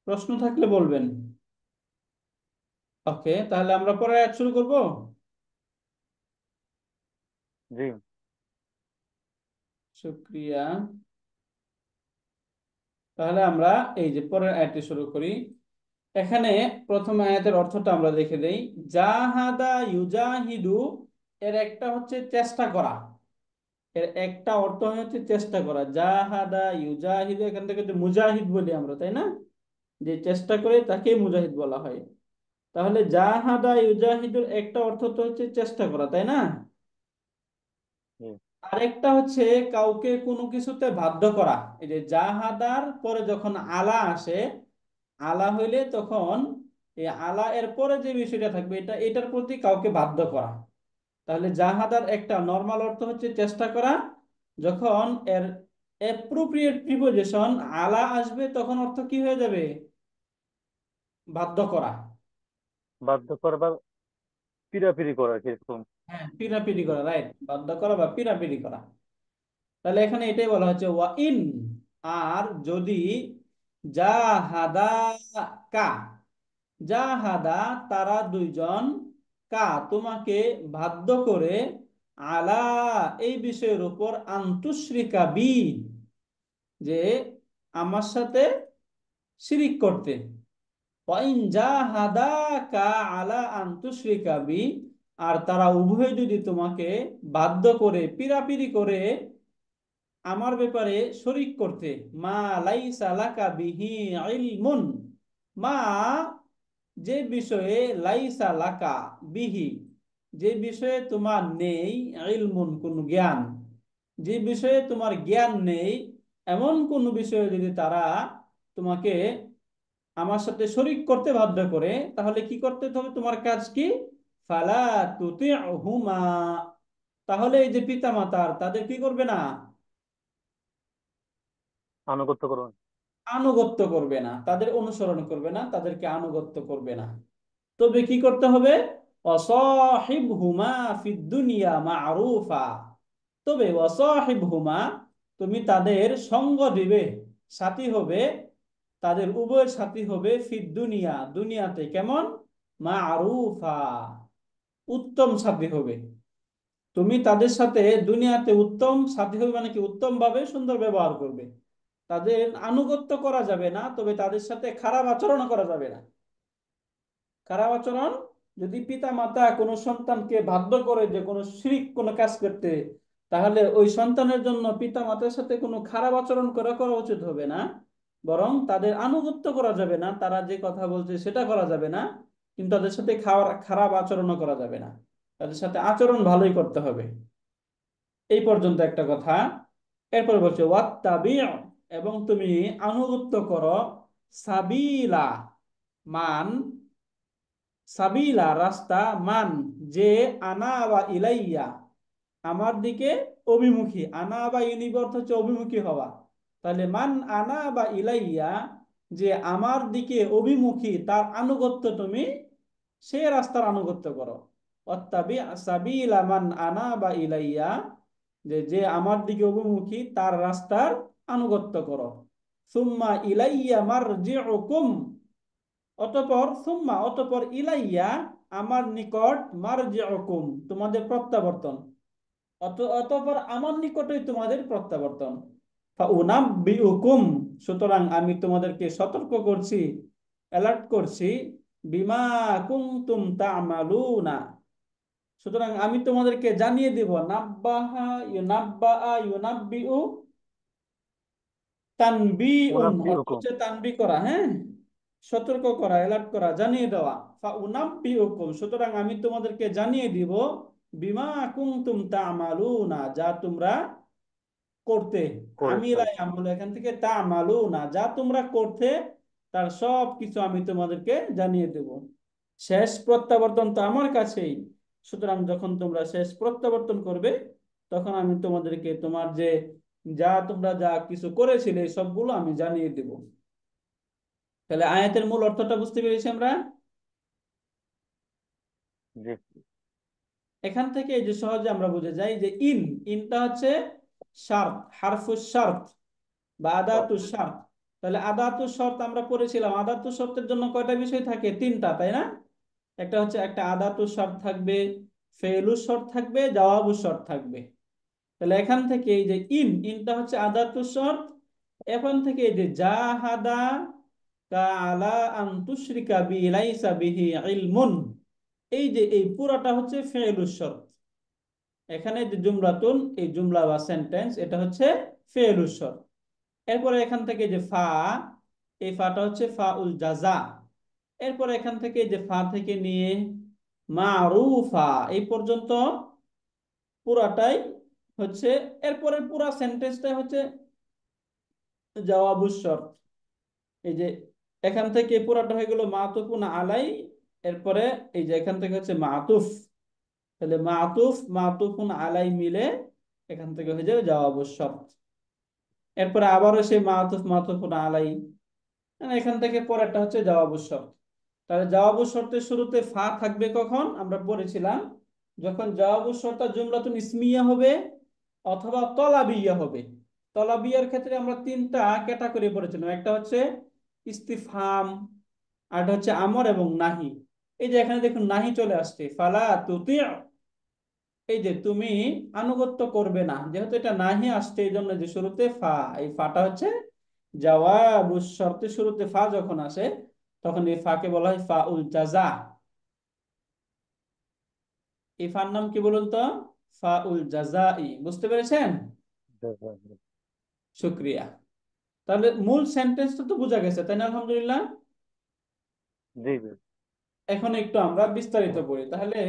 প্রশ্ন থাকলে বলবেন। ওকে, তাহলে আমরা পরে আয়াত শুরু করব। জি। শুক্রিয়া। তাহলে আমরা এই যে পরের আয়াতটি শুরু করি। এখানে প্রথম আয়াতের অর্থটা আমরা দেখে দেই। জাহাদা ইউজাহিদু, এর একটা হচ্ছে চেষ্টা করা। এর একটা অর্থ হচ্ছে চেষ্টা করা। জাহাদা ইউজাহিদু, এখান থেকে যে মুজাহিদ বলি আমরা, তাই না? যে চেষ্টা করে তাকে মুজাহিদ বলা হয়। তাহলে জাহাদা ইউজাহিদুর একটা অর্থ তো হচ্ছে চেষ্টা করা, তাই না? জি। আরেকটা হচ্ছে কাউকে কোনো কিছুতে বাধ্য করা। এই যে জাহাদার পরে যখন আলা আসে, আলা হইলে তখন এই আলা এর পরে যে বিষয়টা থাকবে এটা এটার প্রতি কাউকে বাধ্য করা। তাহলে জাহাদার একটা নর্মাল অর্থ হচ্ছে চেষ্টা করা। যখন এর অ্যাপ্রোপ্রিয়েট প্রিপোজিশন আলা আসবে তখন অর্থ কি হয়ে যাবে? বাধ্য করা। বাধ্য করা বা পিরাপিরি করা এরকম। হ্যাঁ, পিরাপিরি করা, রাইট, বাধ্য করা বা পিরাপিরি করা। তাহলে এখানে এটাই বলা হচ্ছে ওয়া ইন, আর যদি, জাহাদা কা, জাহাদা তারা দুইজন, কা তোমাকে বাধ্য করে, আলা এই বিষয়ের উপর, আন্তুশ্রিকা বি যে আমার সাথে শিরিক করতে। ওয়াইন জাহাদাকা আলা আন তুশরিকা বি, আর তারা উভয় যদি তোমাকে বাধ্য করে, পীড়াপিড়ি করে আমার ব্যাপারে শরিক করতে, মা লাইসা লাকা বিহি ইলমুন, মা যে বিষয়ে, লাইসা লাকা বিহি যে বিষয়ে তোমার নেই, ইলমুন কোন জ্ঞান, যে বিষয়ে তোমার জ্ঞান নেই, এমন কোন বিষয়ে যদি তারা তোমাকে আমার সাথে শরিক করতে বাধ্য করে, তাহলে কি করতে হবে? তোমার কাজ কি? ফালা তুতিউহুমা, তাহলে এই যে পিতা মাতার তাদের কি করবে না? আনুগত্য করুন। আনুগত্য করবে না, তাদের অনুসরণ করবে না, তাদেরকে আনুগত্য করবে না। তবে কি করতে হবে? ওয়াসাহিবহুমা ফিদ দুনিয়া মারুফা, তবে ওয়াসাহিবহুমা তুমি তাদের সঙ্গ দিবে, সাথী হবে, তাদের উভয়ের সাথী হবে, ফিদ দুনিয়া দুনিয়াতে কেমন? মারুফা উত্তম সাথী হবে। তুমি তাদের সাথে দুনিয়াতে উত্তম সাথী হবে, মানে কি উত্তম ভাবে সুন্দর ব্যবহার করবে। তাদের আনুগত্য করা যাবে না, তবে তাদের সাথে খারাপ আচরণ করা যাবে না। খারাপ আচরণ, যদি পিতা মাতা কোনো সন্তানকে বাধ্য করে যে কোনো শিরক কোনো কাজ করতে, তাহলে ওই সন্তানের জন্য পিতা মাতার সাথে কোনো খারাপ আচরণ করা করা উচিত হবে না। বরং তাদের আনুগত্য করা যাবে না, তারা যে কথা বলছে সেটা করা যাবে না। কিন্তু তাদের সাথে খাওয়ার খারাপ আচরণও করা যাবে না, তাদের সাথে আচরণ ভালোই করতে হবে। এই পর্যন্ত একটা কথা। এরপর বলছে ওয়াত্তাবি, এবং তুমি আনুগত্য করো, সাবিলা মান, সাবিলা রাস্তা, মান যে, আনা বা ইলাইয়া আমার দিকে অভিমুখী, আনা বা ইউনিভ অর্থ হচ্ছে অভিমুখী হওয়া। তাহলে মান আনা বা ইলাইয়া যে আমার দিকে অভিমুখী তার আনুগত্য তুমি, সে রাস্তার আনুগত্য করো। অত্তাবি সাবিলা মান আনা বা ইলাইয়া, যে যে আমার দিকে অভিমুখী তার রাস্তার আনুগত্য করো। সুম্মা ইলাইয়া মারজিউকুম, অতঃপর সুম্মা অতঃপর ইলাইয়া আমার নিকট, মারজিউকুম তোমাদের প্রত্যাবর্তন, অতঃপর আমার নিকটই তোমাদের প্রত্যাবর্তন। ফাউনাব্বিউকুম, সুতরাং আমি তোমাদেরকে সতর্ক করছি, অ্যালার্ট করছি, বিমা কুনতুম তা'মালুনা, সুতরাং আমি তোমাদেরকে জানিয়ে দেব, নাব্বাহা ইউনাব্বাআ ইউনাব্বিউ তানবিউন অর্থ উনাব্বিউকুম। হচ্ছে তানবি করা, হ্যাঁ, সতর্ক করা, অ্যালার্ট করা, জানিয়ে দেওয়া। ফাউনাব্বিউকুম, সুতরাং আমি তোমাদেরকে জানিয়ে দিব, বিমা কুনতুম তা'মালুনা, যা তোমরা করতে। করেছে। আমিলাই আমল, এখান থেকে তা'মালুনা, যা তোমরা করতে, তার সব কিছু আমি তোমাদেরকে জানিয়ে দেব। শেষ প্রত্যাবর্তন তো আমার কাছেই, সুতরাং যখন তোমরা শেষ প্রত্যাবর্তন করবে, তখন আমি তোমাদেরকে তোমার যে তোমরা যা কিছু করেছিলে এই সবগুলো আমি জানিয়ে দেব। তাহলে আয়াতের মূল অর্থটা বুঝতে পেরেছি আমরা। জি। এখান থেকে এই যে সহজে আমরা বুঝে যাই যে ইনটা হচ্ছে শার্ত, হারফুস শার্ত বা আদাতুস শার্ত। তাহলে আদাতুস শর্ত আমরা পড়েছিলাম, আদাতুস শর্তের জন্য কয়টা বিষয় থাকে? তিনটা, তাই না? একটা হচ্ছে একটা আদাতুস শর্ত থাকবে, ফেলুস শর্ত থাকবে, জাওয়াবুস শর্ত থাকবে। তাহলে এখান থেকে এই যে ইনটা হচ্ছে আদাতুস শর্ত। এখন থেকে এই যে জাহাদা কা আলা আন তুশরিকা বি লাইসা বিহি ইলমুন, এই যে এই পুরাটা হচ্ছে ফেলুস শর্ত। এখানে যে জুমলাতুন, এই জুমলা বা সেন্টেন্স, এটা হচ্ছে ফেলুস শর্ত। এরপরে এখান থেকে যে ফা, এই ফাটা হচ্ছে ফা উল জাজা। এরপরে এখান থেকে যে ফা থেকে নিয়ে মারুফা এই পর্যন্ত পুরাটাই হচ্ছে, এরপরে পুরা সেন্টেন্সটাই হচ্ছে জওয়াবুস শর্ত। এই যে এখান থেকে পুরাটা হয়ে গেল মাতুফুন আলাই, এরপরে এই যে এখান থেকে হচ্ছে মাতুফ। তাহলে মাতুফ মাতুফুন আলাই মিলে এখান থেকে হয়ে যাবে জওয়াবুস শর্ত। এরপরে আবারও সেই মাতুফ মাতুফুন আলাই, মানে এখান থেকে পরেরটা হচ্ছে জওয়াবুস শর্ত। তাহলে জওয়াবুস শর্তের শুরুতে ফা থাকবে কখন? আমরা পড়েছিলাম, যখন জওয়াবুস শর্ত জুমলাতুন ইসমিয়া হবে অথবা তলাবিয়া হবে। তলাবিয়ার ক্ষেত্রে আমরা তিনটা ক্যাটাগরি পড়েছিলাম, একটা হচ্ছে ইস্তিফহাম, আর একটা হচ্ছে আমর এবং নাহি। এই যে এখানে দেখুন নাহি চলে আসছে, ফালা তুতি, এই যে তুমি আনুগত্য করবে না, যেহেতু এটা নাহি আসছে এই জন্য যে শুরুতে ফা, এই ফাটা হচ্ছে জাওয়াবুস শর্তের শুরুতে ফা যখন আসে, তখন এই ফাকে বলা হয় ফা উল জাজা। এই ফার নাম কি বলুন তো? ফা উল জাজাই। বুঝতে পেরেছেন? জি। শুক্রিয়া। তাহলে মূল সেন্টেন্সটা তো বোঝা গেছে, তাই না? আলহামদুলিল্লাহ। জি। জি। এখন একটু আমরা বিস্তারিত পড়ি তাহলে।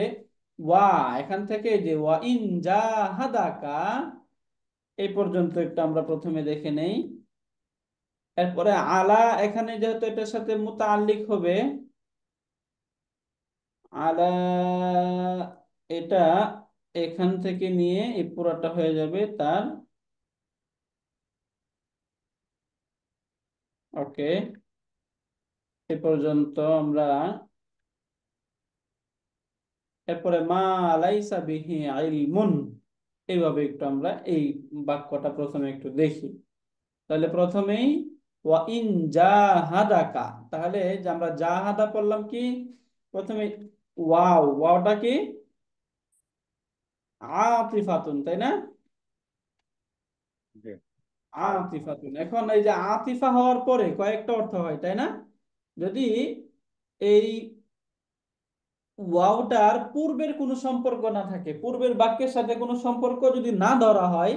ওয়া, এখান থেকে যে ওয়া ইন জাহাদাকা, এই পর্যন্ত একটু আমরা প্রথমে দেখে নেই। এরপরে আলা, এখানে যেহেতু এটার সাথে মুতাআল্লিক হবে, আলা, এটা এখান থেকে নিয়ে এই পুরাটা হয়ে যাবে তার, ওকে, এ পর্যন্ত আমরা। এরপরে মা লাইসা বিহি ইলমুন, এইভাবে একটু আমরা এই বাক্যটা প্রথমে একটু দেখি। তাহলে প্রথমেই ওয়া ইন জাহাদাকা, তাহলে যে আমরা জাহাদা পড়লাম কি প্রথমে, ওয়াওটা কি আতিফাতুন, তাই না? জি। আতিফাতুন, এখন এই যে আতিফা হওয়ার পরে কয়েকটা অর্থ হয়, তাই না? যদি এই ওয়াওটার পূর্বের কোনো সম্পর্ক না থাকে, পূর্বের বাক্যের সাথে কোনো সম্পর্ক যদি না ধরা হয়,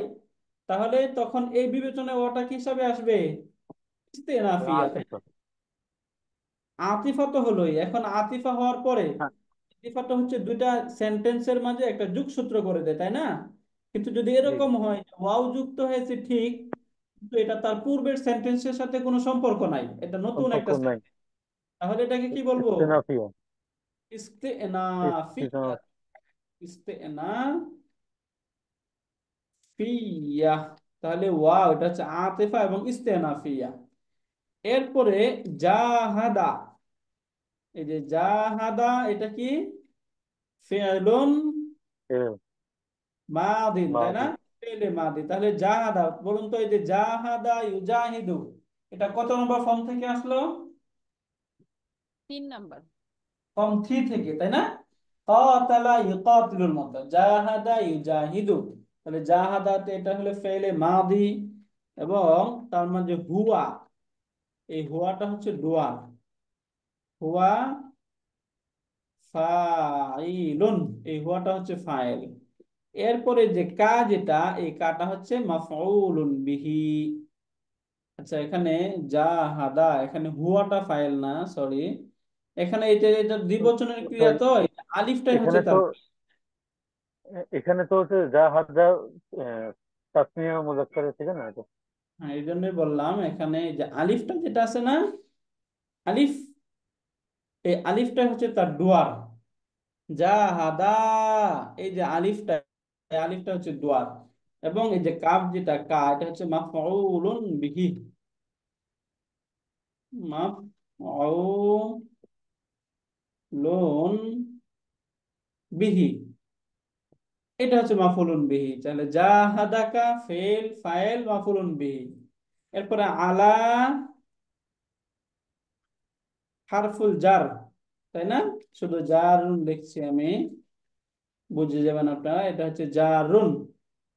তাহলে তখন এই বিবেচনায় ওয়াটা কি হিসাবে আসবে? ইস্তেনাফিয়া, তাই না? আতিফা। আতিফা তো হলোই, এখন আতিফা হওয়ার পরে হ্যাঁ। আতিফাটা হচ্ছে দুইটা সেন্টেন্সের মাঝে একটা যোগসূত্র করে দেয়, তাই না? কিন্তু যদি জি। এরকম হয় যে ওয়াও যুক্ত হয়েছে ঠিক, কিন্তু এটা তার পূর্বের সেন্টেন্সের সাথে কোনো সম্পর্ক নাই, এটা নতুন সম্পর্ক একটা নাই। sentence, তাহলে এটাকে কি বলবো? ইস্তেনাফিয়া। ইস্তেনাফিয়া। ইস্তেনাফ। ইস্তেনাফিয়া, তাহলে ওয়াও এটা হচ্ছে আতিফা এবং ইস্তেনাফিয়া। এরপরে জাহাদা, এই যে জাহাদা, এটা কি ফি'লুন মাদিন, তাই না? মাদি। ফেলে মাদি, তাহলে জাহাদা বলুন তো, এই যে জাহাদা ইউজাহিদু, এটা কত নম্বর ফর্ম থেকে আসলো? 3 নাম্বার। ফর্ম 3 থেকে, তাই না? কাতালা ইউকাতিলুর মতো, জাহাদা ইউজাহিদু। তাহলে জাহাদাতে এটা হলো ফেলে মাদি, এবং তার মাঝে হুয়া, এই হুয়াটা হচ্ছে ডুয়ার, হুয়া ফাইলুন, এই হুয়াটা হচ্ছে ফাইল। এরপরে যে কা, যেটা এই কাটা হচ্ছে মাফউলুন বিহি, আচ্ছা, এখানে যা হাদা, এখানে হুয়াটা ফাইল না, সরি। এখানে এটা এটা দ্বিবচনের তো ক্রিয়া, তো এই আলিফটাই হচ্ছে এখানে তো তার। এখানে তো হচ্ছে যা হাত যা তাসনিয়া মুজাক্কার ঠিক না এটা। হ্যাঁ, এই জন্যই বললাম এখানে এই যে আলিফটা যেটা আছে না, আলিফ, এই আলিফটা হচ্ছে তার ডুয়ার। যা হাদা, এই যে আলিফটা, এই আলিফটা হচ্ছে ডুয়ার। এবং এই যে কাফ যেটা কা, এটা হচ্ছে মাফউলুন বিহি। মাফউলুন বিহি, এটা হচ্ছে মাফুলুন বিহি। তাহলে জাহাদাকা ফেল ফাইল মাফুলুন বিহি। এরপরে আলা হারফুল জার, তাই না? শুধু জারুন লিখছি আমি, বুঝে যাবেন আপনারা, এটা হচ্ছে জারুন।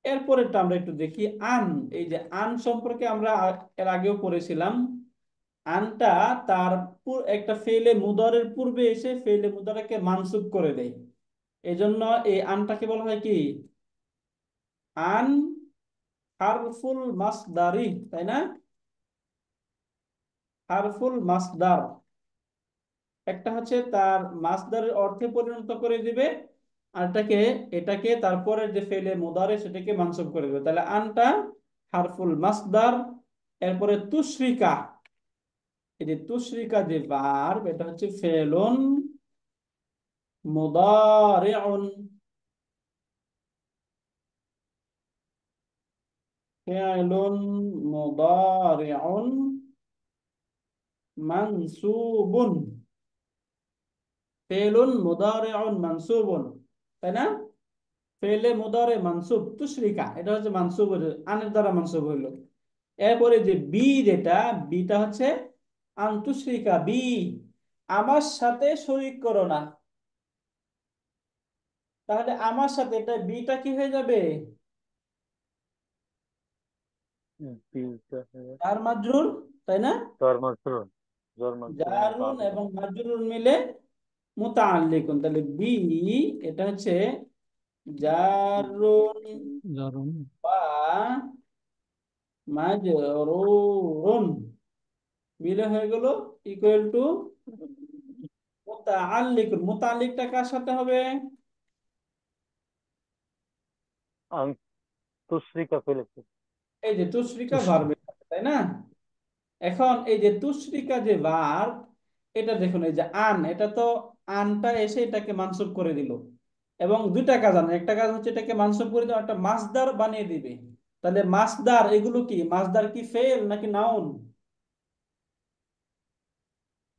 এরপরেরটা আমরা একটু দেখি, আন। এই যে আন সম্পর্কে আমরা এর আগেও পড়েছিলাম। আনটা তার একটা ফেলে মুদারের পূর্বে এসে ফেলে মুদারাকে মানসুব করে দেয়। এই জন্য এই আনটাকে বলা হয় কি, আন হারফুল মাসদারি, তাই না? হারফুল মাসদার, একটা হচ্ছে তার মাসদারের অর্থে পরিণত করে দিবে, আর এটাকে এটাকে তারপরে যে ফেলে মুদারে সেটাকে মানসুব করে দিবে। তাহলে আনটা হারফুল মাসদার। এরপরে তুশরিকা, এই যে তুশরিকা যে ভার্ব, এটা হচ্ছে ফেলুন মুদারিউন। ফেলুন মুদারিউন মানসুবুন। ফেলুন মুদারিউন মানসুবুন, তাই না? ফেলে মুদারে মানসুব তুশরিকা, এটা হচ্ছে মানসুব আনের দ্বারা মানসুব হইলো। এরপরে যে বি যেটা, বিটা হচ্ছে আন্তুশরিকা বি, আমার সাথে শরীক করো না। তাহলে আমার সাথে এটা বিটা কি হয়ে যাবে? জার মাজরুর, তাই না? জ্বর মাসরুর, জ্বর মাসরুর জারুন বাদ। এবং মাজরুর মিলে মুতাআল্লিকুন। তাহলে বি, এটা হচ্ছে জারুন দারুন। বা মাজরুরুন, মিলে হয়ে গেল ইকুয়াল টু মুতাআল্লিকুন। মুতাআল্লিকটা কার সাথে হবে? আং তুশরিকা ফেলেছে। এই যে তুশরিকা তুষ ভার্বের সাথে, তাই না? এখন এই যে তুশরিকা যে ভার্ব, এটা দেখুন, এই যে আন, এটা তো আনটা এসে এটাকে মানসুব করে দিল। এবং দুইটা কাজ আনে, একটা কাজ হচ্ছে এটাকে মানসুব করে দেওয়া, একটা মাসদার বানিয়ে দিবে। তাহলে মাসদার, এগুলো কি মাসদার, কি ফেল নাকি নাউন?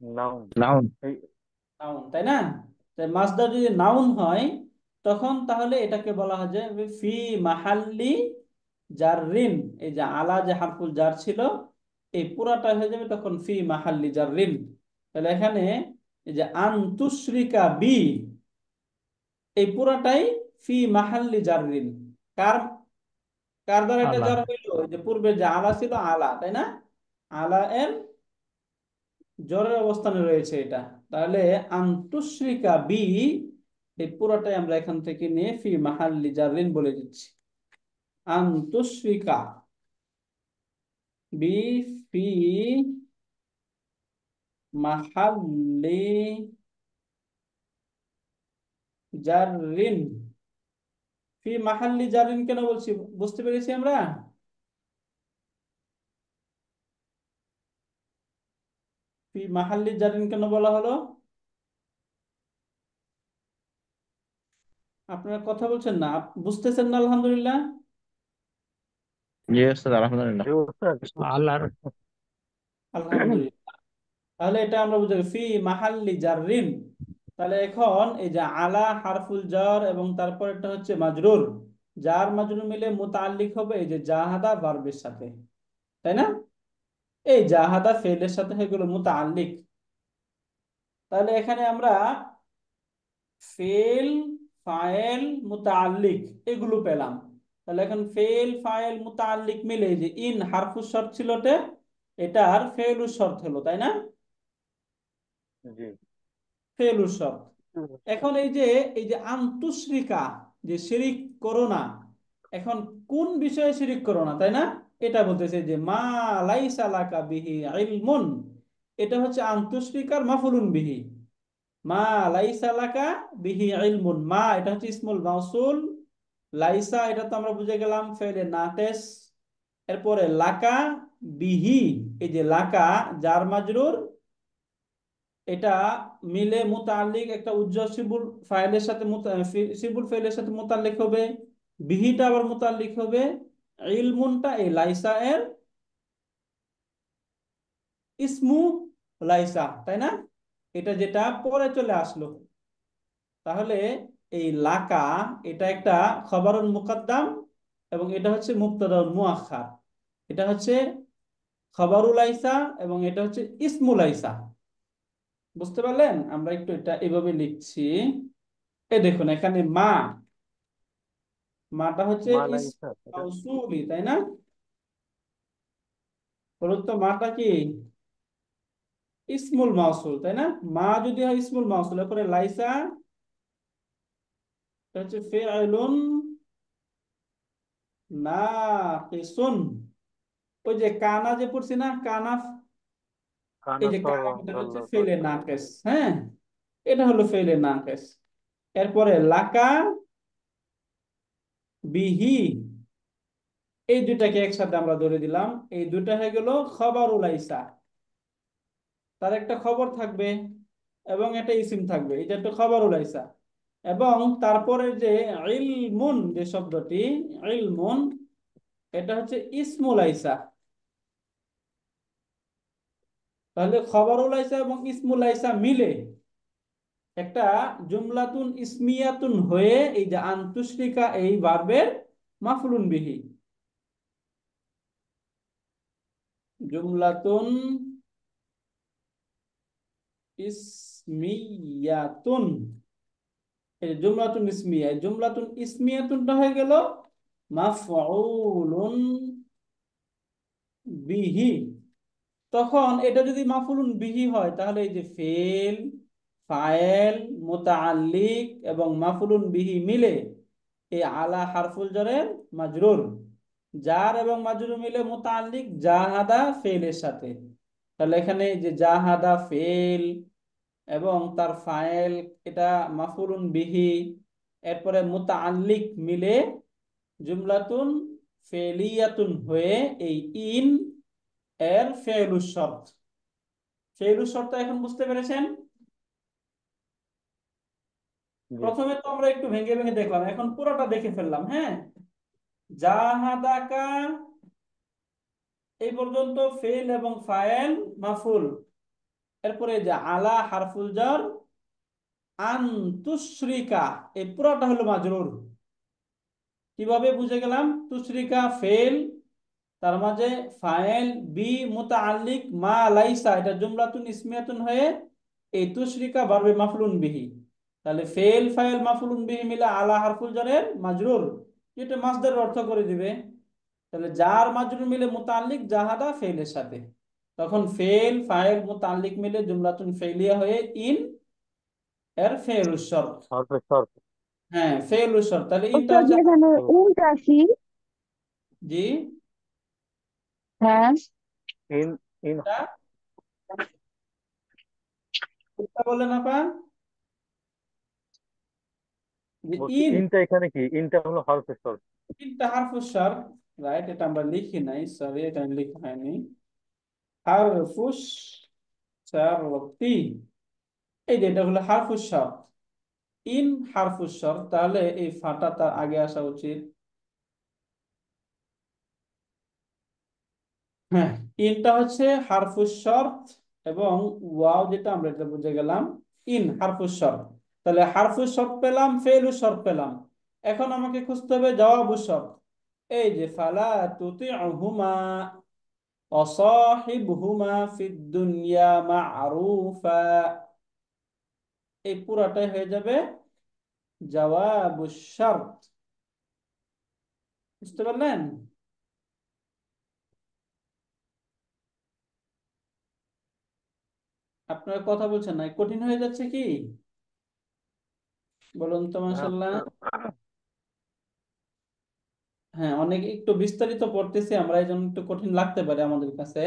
নাউন। নাউন। এই নাউন, তাই না? তাই মাসদার যদি নাউন হয়, তখন তাহলে এটাকে বলা হয় যে ফি মাহাল্লি জাররিন। এই যে আলা যে হারফুল জার ছিল, এই পুরাটা হয়ে যাবে তখন ফি মাহাল্লি জাররিন। তাহলে এখানে এই যে আনতুশরিকা বি, এই পুরাটাই ফি মাহাল্লি জাররিন। কার কার দ্বারা এটা আলা। জার হইলো? এই যে পূর্বে যে আলা ছিল, আলা, তাই না? আলা এর জরের অবস্থানে রয়েছে এটা। তাহলে আনতুশরিকা বি, এই পুরোটাই আমরা এখান থেকে নিয়ে ফি মাহাল্লি জাররিন বলে দিচ্ছি। আনতুশরিকা বি ফি মাহাল্লি জাররিন। ফি মাহাল্লি জাররিন কেন বলছি, বুঝতে পেরেছি আমরা? ফি মাহাল্লি জাররিন কেন বলা হলো? আপনারা কথা বলছেন না, বুঝতেছেন না? আলহামদুলিল্লাহ। জি ওস্তাদ, আলহামদুলিল্লাহ। যে ওস্তাদ, আলার। আলহামদুলিল্লাহ। তাহলে এটা আমরা বুঝে ফি মাহাল্লি জাররিন। তাহলে এখন এই যে আলা হারফুল জার এবং তারপর এটা হচ্ছে মাজরুর, জার মাজরুর মিলে মুতাআল্লিক হবে এই যে জাহাদা ভার্বের সাথে, তাই না? এই জাহাদা ফেলের সাথে হয়ে গেল মুতাআল্লিক। তাহলে এখানে আমরা ফেল, ফাইল, মুতাআল্লিক এগুলো পেলাম। তাহলে এখন ফেল ফাইল মুতাআল্লিক মিলে এই যে ইন হারফুস শর্ত ছিল, এটার ফেলুস শর্ত হলো, তাই না? জি। ফেলুস শর্ত। এখন এই যে আন্তুশরিকা, যে শিরিক করো না, এখন কোন বিষয়ে শিরিক করো না, তাই না? এটা বলতেছে যে মা লাইসা লাকা বিহি ইলমুন, এটা হচ্ছে আন্তুশরিকার মাফুলুন বিহি। মা লাইসা লাকা বিহি ইলমুন, মা এটা হচ্ছে ইসমুল মাউসুল, লাইসা এটা তো আমরা বুঝে গেলাম ফেলে নাকেস। এরপরে লাকা বিহি, এই যে লাকা জার মাজরুর, এটা মিলে মুতাল্লিক একটা উজ্জ্বল সিম্বল ফাইলের সাথে সিম্বল ফাইলের সাথে মুতাল্লিক হবে, বিহিটা আবার মুতাল্লিক হবে ইলমুনটা এই লাইসা এর ইসমু লাইসা, তাই না? এটা যেটা পরে চলে আসলো। তাহলে এই লাকা এটা একটা খবরুল মুকদ্দাম এবং এটা হচ্ছে মুবতাদাউল মুআখার। এটা হচ্ছে খবরুল লাইসা এবং এটা হচ্ছে ইসমু লাইসা। বুঝতে পারলেন? আমরা একটু এটা এভাবে লিখছি। এই দেখুন এখানে মা, মাটা হচ্ছে মা ইস লাইসা এটা মাউসুলি, তাই না? বলুন তো মাটা কি ইসমুল মাউসুল, তাই না? মা যদি হয় ইসমুল মাউসুল, এরপরে লাইসা এটা হচ্ছে ফিআইলুন নাকিসুন। ওই যে কানা যে পড়ছি না, কানা, এই কানা যে কানা এটা হচ্ছে ধরলো ফেলে নাকেস, হ্যাঁ, এটা হলো ফেলে নাকেস। এরপরে লাকা বিহি, এই দুটাকে একসাথে আমরা ধরে দিলাম, এই দুটা হয়ে গেল খবরুল লাইসা। তার একটা খবর থাকবে এবং একটা ইসিম থাকবে, এটা একটা খবরুল লাইসা। এবং তারপরে যে ইলমুন যে শব্দটি, ইলমুন এটা হচ্ছে ইসমুল লাইসা। তাহলে খবরুল লাইসা এবং ইসমুল লাইসা মিলে একটা জুমলাতুন ইসমিয়াতুন হয়ে এই যে আন্তুশরিকা এই ভার্বের মাফুলুন বিহি। জুমলাতুন ইসমিয়াতুন, এই জুমলাতুন ইসমিয়া, এই জুমলাতুন ইসমিয়াতুনটা হয়ে গেল মাফউলুন বিহি। তখন এটা যদি মাফুলুন বিহি হয় তাহলে এই যে ফেল, ফায়েল, মুতাআল্লিক এবং মাফুলুন বিহি মিলে এই আলা হারফুল জারের মাজরুর, জার এবং মাজরুর মিলে মুতাআল্লিক জাহাদা ফেলের সাথে। তাহলে এখানে এই যে জাহাদা ফেল এবং তার ফায়েল এটা মাফুলুন বিহি, এরপরে মুতাআল্লিক মিলে জুমলাতুন ফেলিয়াতুন হয়ে এই ইন এর ফেলুস শর্ত। ফেলুস শর্ত এখন বুঝতে পেরেছেন? জি প্রথমে তো আমরা একটু ভেঙে ভেঙে দেখলাম, এখন পুরোটা দেখে ফেললাম। হ্যাঁ, জাহাদাকা এই পর্যন্ত ফেল এবং ফায়েল মাফুল, এরপরে যে আলা হারফুল জার, আন তুশরিকা এই পুরোটা হলো মাজরুর। কিভাবে বুঝে গেলাম? তুশরিকা ফেল, তার মাঝে ফাইল বি মুতাআল্লিক মা লাইসা এটা জুমলাতুন ইসমিয়াতুন হয়ে এই তুশরিকা বারবে মাফলুন বিহি। তাহলে ফেল ফাইল মাফলুন বিহি মিলে আলা হারফুল জারের মাজরুর, যেটা মাসদারের অর্থ করে দিবে। তাহলে জার মাজরুর মিলে মুতাআল্লিক জাহাদা ফেলের সাথে, তখন ফেল ফাইল মুতাআল্লিক মিলে জুমলাতুন ফেলিয়া হয়ে ইন এর ফেলুস শর্ত। হরফে শর্ত হ্যাঁ, ফেলুস শর্ত, তাহলে ইনটা উস্তাদ হচ্ছে এখানে তো ইনটা কি? জি, হ্যাঁ, ইন ইন এটা কোনটা বললেন আপা? যে বলছি ইন, ইনটা এখানে কি ইনটা হলো হরফে শর্ত তিনটা হারফুস শর্ত, রাইট, এটা আমরা লিখি নাই, সরি এটা লেখা হয়নি। হারফুস শর্তি, এই যে এটা হলো হারফুস শর্ত, ইন হারফুস শর্ত, তাহলে এই ফাটা তার আগে আসা উচিত। হ্যাঁ, ইনটা হচ্ছে হারফুস শর্ত এবং ওয়াও যেটা আমরা এটা বুঝে গেলাম ইন হারফুস শর্ত। তাহলে হারফুস শর্ত পেলাম, ফেলুস শর্ত পেলাম, এখন আমাকে খুঁজতে হবে জওয়াবুস শর্ত। এই যে ফালা তুতিউহুমা ওয়াসাহিবহুমা ফিদ দুনিয়া মা'রুফা, এই পুরাটাই হয়ে যাবে জওয়াবুশ শর্ত। বুঝতে পারলেন? আপনারা কথা বলছেন না, কঠিন হয়ে যাচ্ছে কি? বলুন তো, মাশাআল্লাহ। হ্যাঁ, অনেক একটু বিস্তারিত পড়তেছি আমরা, এই জন্য একটু কঠিন লাগতে পারে আমাদের কাছে।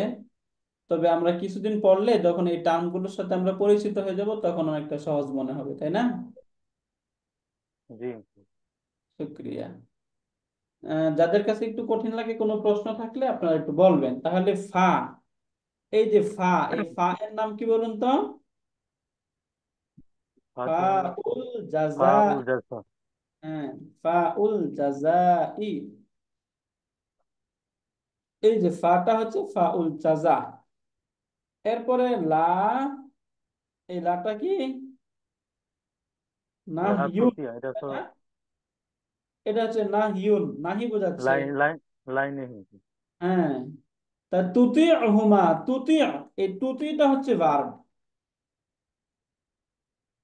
তবে আমরা কিছুদিন পড়লে যখন এই টার্মগুলোর সাথে আমরা পরিচিত হয়ে যাব তখন অনেকটা সহজ মনে হবে, তাই না? জি। শুক্রিয়া। যাদের কাছে একটু কঠিন লাগে কোনো প্রশ্ন থাকলে আপনারা একটু বলবেন। তাহলে ফা, এই যে ফা, এই ফা এর নাম কি বলুন তো? ফা ফাতে উল জাজা। ফাউল জালসা। হ্যাঁ, ফা উল জাজাই। এই যে ফাটা হচ্ছে ফা উল জাজা। এরপরে লা, এই লাটা কি? লা নাহিউন, তুতিয়া, এটা তাই তো না? এটা হচ্ছে নাহিউন, নাহি বোঝাচ্ছে। লাইন লাইন লাইনে হিন্দি। হ্যাঁ, তা তুতি হুমা, তুতি, এই তুতিটা হচ্ছে ভার্ব।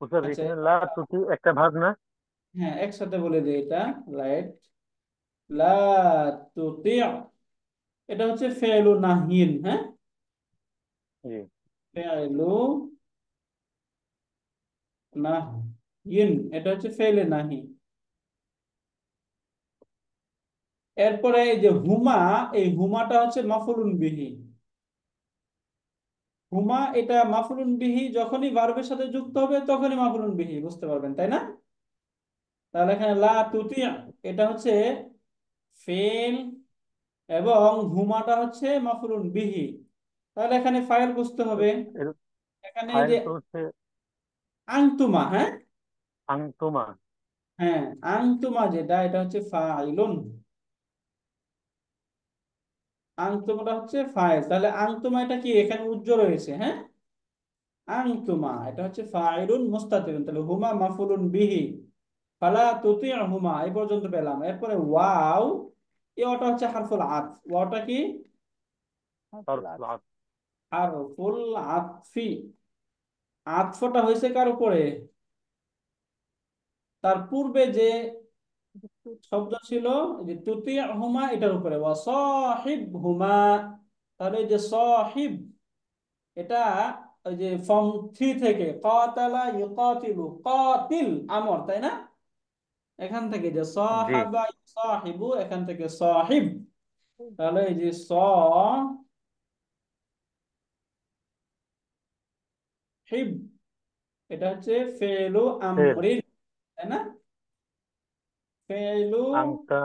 ও স্যার, আচ্ছা, এখানে লা তুতি একটা ভাগ না? হ্যাঁ একসাথে বলে দিই এটা, রাইট। লা তুতি, এটা হচ্ছে ফেলু নাহিন, হ্যাঁ, জি। ফেলু নাহিন, এটা হচ্ছে ফেলে নাহি। এরপরে এই যে হুমা, এই হুমাটা হচ্ছে মাফুলুন বিহি। হুমা এটা মাফুলুন বিহি, যখনই ভার্বের সাথে যুক্ত হবে তখনই মাফুলুন বিহি, বুঝতে পারবেন তাই না? তাহলে এখানে লা তুতি, এটা হচ্ছে ফেল, এবং হুমাটা হচ্ছে মাফুলুন বিহি। তাহলে এখানে ফাইল বুঝতে হবে। এর এখানে এই ফাইল যে তো হচ্ছে আনতুমা, হ্যাঁ, আংতুমা। হ্যাঁ আনতুমা যেটা, এটা হচ্ছে ফাইলুন। আনতুমাটা হচ্ছে ফাইল, তাহলে আনতুমা এটা কি এখানে উজ্জ্বল রয়েছে, হ্যাঁ। আনতুমা এটা হচ্ছে ফাইলুন মুস্তাতিরুন, তাহলে হুমা মাফুলুন বিহি। ফালা তুতিউহুমা, এই পর্যন্ত পেলাম। এরপরে ওয়াও, এই ওয়াটা হচ্ছে হারফুল আতফ। ওয়াওটা কি? তারফুল আত। হারফুল আতফি। আতফটা হয়েছে কার উপরে? তার পূর্বে যে শব্দ ছিল, এই যে তুতিউহুমা, এটার উপরে ওয়া সাহিবহুমা। তাহলে এই যে সাহিব, এটা ওই যে ফর্ম 3 থেকে কাতালা ইউকাতিলু, কাতিল আমর, তাই না? এখান থেকে যে জি। সাহাবা সাহিবু, এখান থেকে সাহিব। তাহলে এই যে সাহিব, এটা হচ্ছে ফেলু ফেল আমরিন, তাই না? ফেলু আংতা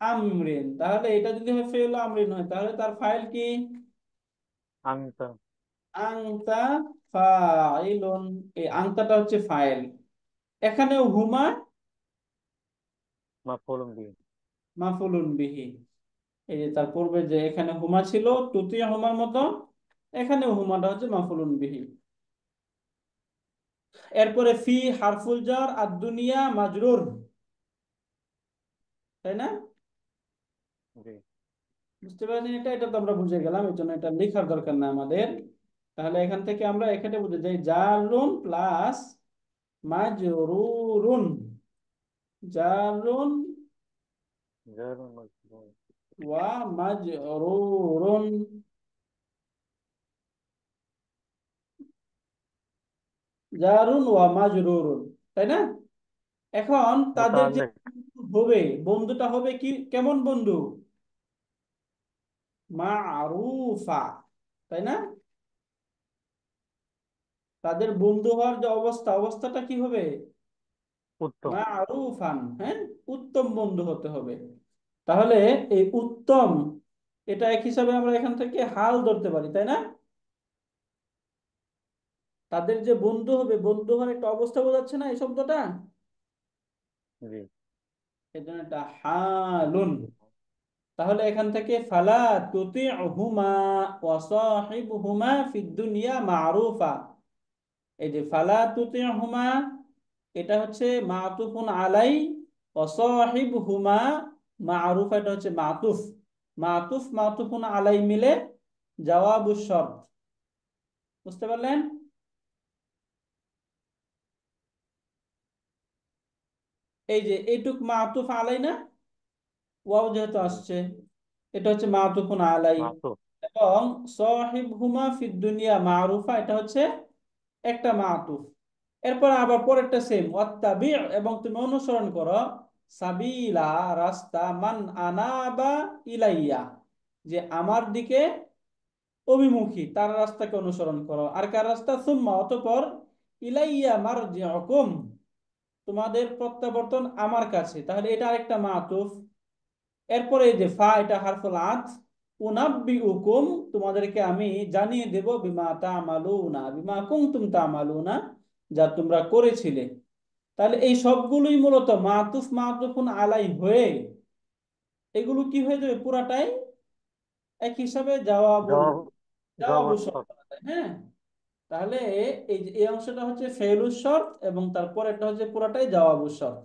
আমরিন, তাহলে এটা যদি হয় ফেলু আমরিন হয়, তাহলে তার ফাইল কি? আংতা আংতা ফাইলুন। এই আংতাটা হচ্ছে ফাইল। এখানেও হুমা মাফউলুন বিহি। মাফুলুন বিহি। এই যে তার পূর্বে যে এখানে হুমা ছিল তুতিয়া হুমার মতো, এখানেও হুমাটা হচ্ছে মাফুলুন বিহি। এরপরে ফি হারফুল জার আর দুনিয়া মাজরুর, তাই না? জি। বুঝতে পারছেন? এটা এটা তো আমরা বুঝে গেলাম, এই জন্য এটা লেখার দরকার না আমাদের। তাহলে এখান থেকে আমরা এখানে বুঝে যাই জারুন প্লাস মাজরুরুন, জারুন জারুন মাজরুর। ওয়া মাজরুরুন, জারুন ওয়া মাজরুরুন, তাই না? এখন তাদের যে মুতাআল্লিক। বন্ধু হবে, বন্ধুটা হবে কি, কেমন বন্ধু? মারুফা, তাই না? তাদের বন্ধু হওয়ার যে অবস্থা, অবস্থাটা কি হবে? উত্তম। মারুফান, হ্যাঁ, উত্তম বন্ধু হতে হবে। তাহলে এই উত্তম, এটা এক হিসাবে আমরা এখান থেকে হাল ধরতে পারি, তাই না? তাদের যে বন্ধু হবে, বন্ধু হওয়ার একটা অবস্থা বোঝাচ্ছে না এই শব্দটা, জি। এই জন্য এটা হালুন। তাহলে এখান থেকে ফালা তুতিউহুমা ওয়া সাহিবহুমা ফিদ দুনিয়া মারুফা। এই যে ফালা তুতিউহুমা, এটা হচ্ছে মাতুফুন আলাই, ওয়া সাহিবহুমা মারুফ, এটা হচ্ছে মাতুফ। মাতুফ মাতুফুন আলাই মিলে জাওয়াবুশ শর্ত, বুঝতে পারলেন? এই যে এইটুক মাতুফ আলাই না, ওয়াও যেহেতু জি। আসছে, এটা হচ্ছে মাতুফুন আলাই। মাসুফ। এবং সাহিবহুমা ফিদ দুনিয়া মারুফা, এটা হচ্ছে একটা মাতুফ। এরপর আবার পরেরটা সেম, ওয়াত্তাবি, এবং তুমি অনুসরণ করো। সাবিলা রাস্তা, মান আনাবা ইলাইয়া, যে আমার দিকে অভিমুখী তার রাস্তাকে অনুসরণ করো। আর কার রাস্তা? সুম্মা, অতঃপর, ইলাইয়া মারজিউকুম, তোমাদের প্রত্যাবর্তন আমার কাছে। তাহলে এটা আরেকটা মাতুফ। এরপরে এই যে ফা, এটা হারফুল আত, উনাব্বিউকুম, তোমাদেরকে আমি জানিয়ে দেব, বিমা তা'মালুনা, বিমা কুনতুম তা'মালুনা, যা তোমরা করেছিলে। তাহলে এই সবগুলোই মূলত মাতুফ মাতুফুন আলাই হয়ে এগুলো কি হয়ে যাবে? পুরাটাই এক হিসাবে জওয়াবুল জবাব জবাব জওয়াবুল শর্ত শর্ত। বলা যায়। হ্যাঁ, তাহলে এই যে এই অংশটা হচ্ছে ফেলুস শর্ত এবং তারপর এটা হচ্ছে পুরাটাই জওয়াবুল শর্ত।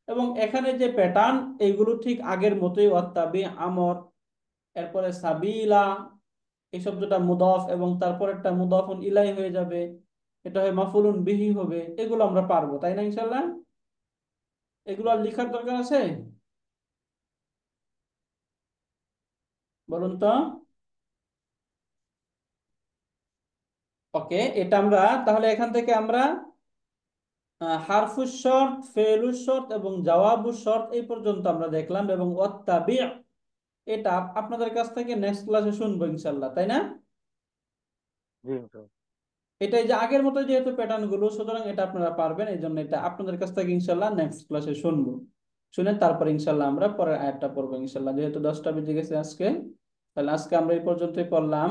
এবং এখানে যে প্যাটার্ন, এইগুলো ঠিক আগের মতোই, ওয়াত্তাবি আমর, এরপরে সাবিলা, এই শব্দটা মুদাফ এবং তারপর একটা মুদাফুন ইলাই হয়ে যাবে, এটা হয় মাফুলুন বিহি হবে। এগুলো আমরা পারবো, তাই না ইনশাল্লাহ? এগুলো আর লেখার দরকার আছে? বলুন তো। ওকে, এটা আমরা তাহলে এখান থেকে আমরা হারফুস শর্ত, ফেলুস শর্ত এবং জওয়াবুস শর্ত এই পর্যন্ত আমরা দেখলাম। এবং ওয়াত্তাবি, এটা আপনাদের কাছ থেকে নেক্সট ক্লাসে শুনবো ইনশাল্লাহ, তাই না? জি ইনশাআল্লাহ। এটাই যে আগের মতো যেহেতু প্যাটার্ন গুলো, সুতরাং এটা আপনারা পারবেন, এই জন্য এটা আপনাদের কাছ থেকে ইনশাল্লাহ নেক্সট ক্লাসে শুনবো। শুনে তারপর ইনশাল্লাহ আমরা পরের আয়াতটা পড়বো ইনশাল্লাহ, যেহেতু 10টা বেজে গেছে আজকে। তাহলে আজকে আমরা এই পর্যন্তই পড়লাম।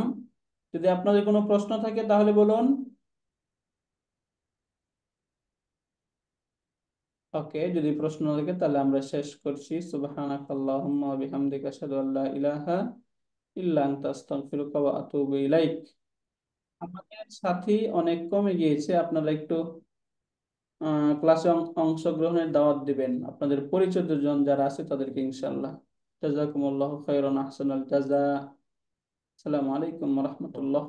যদি আপনাদের কোনো প্রশ্ন থাকে তাহলে বলুন। ওকে, যদি প্রশ্ন থাকে তাহলে আমরা শেষ করছি। সুবহানাকাল্লাহুম্মা ওয়া বিহামদিকা আশহাদু আল্লা ইলাহা ইল্লা আনতা আস্তাগফিরুকা ওয়া আতুবু ইলাইক। আমাদের সাথী অনেক কমে গিয়েছে, আপনারা একটু ক্লাসে অংশগ্রহণের দাওয়াত দিবেন আপনাদের পরিচিত জন যারা আছে তাদেরকে ইনশাআল্লাহ। জাযাকুমুল্লাহু খাইরান, আহসানাল জাযা। আসসালামু আলাইকুম ওয়া রাহমাতুল্লাহ।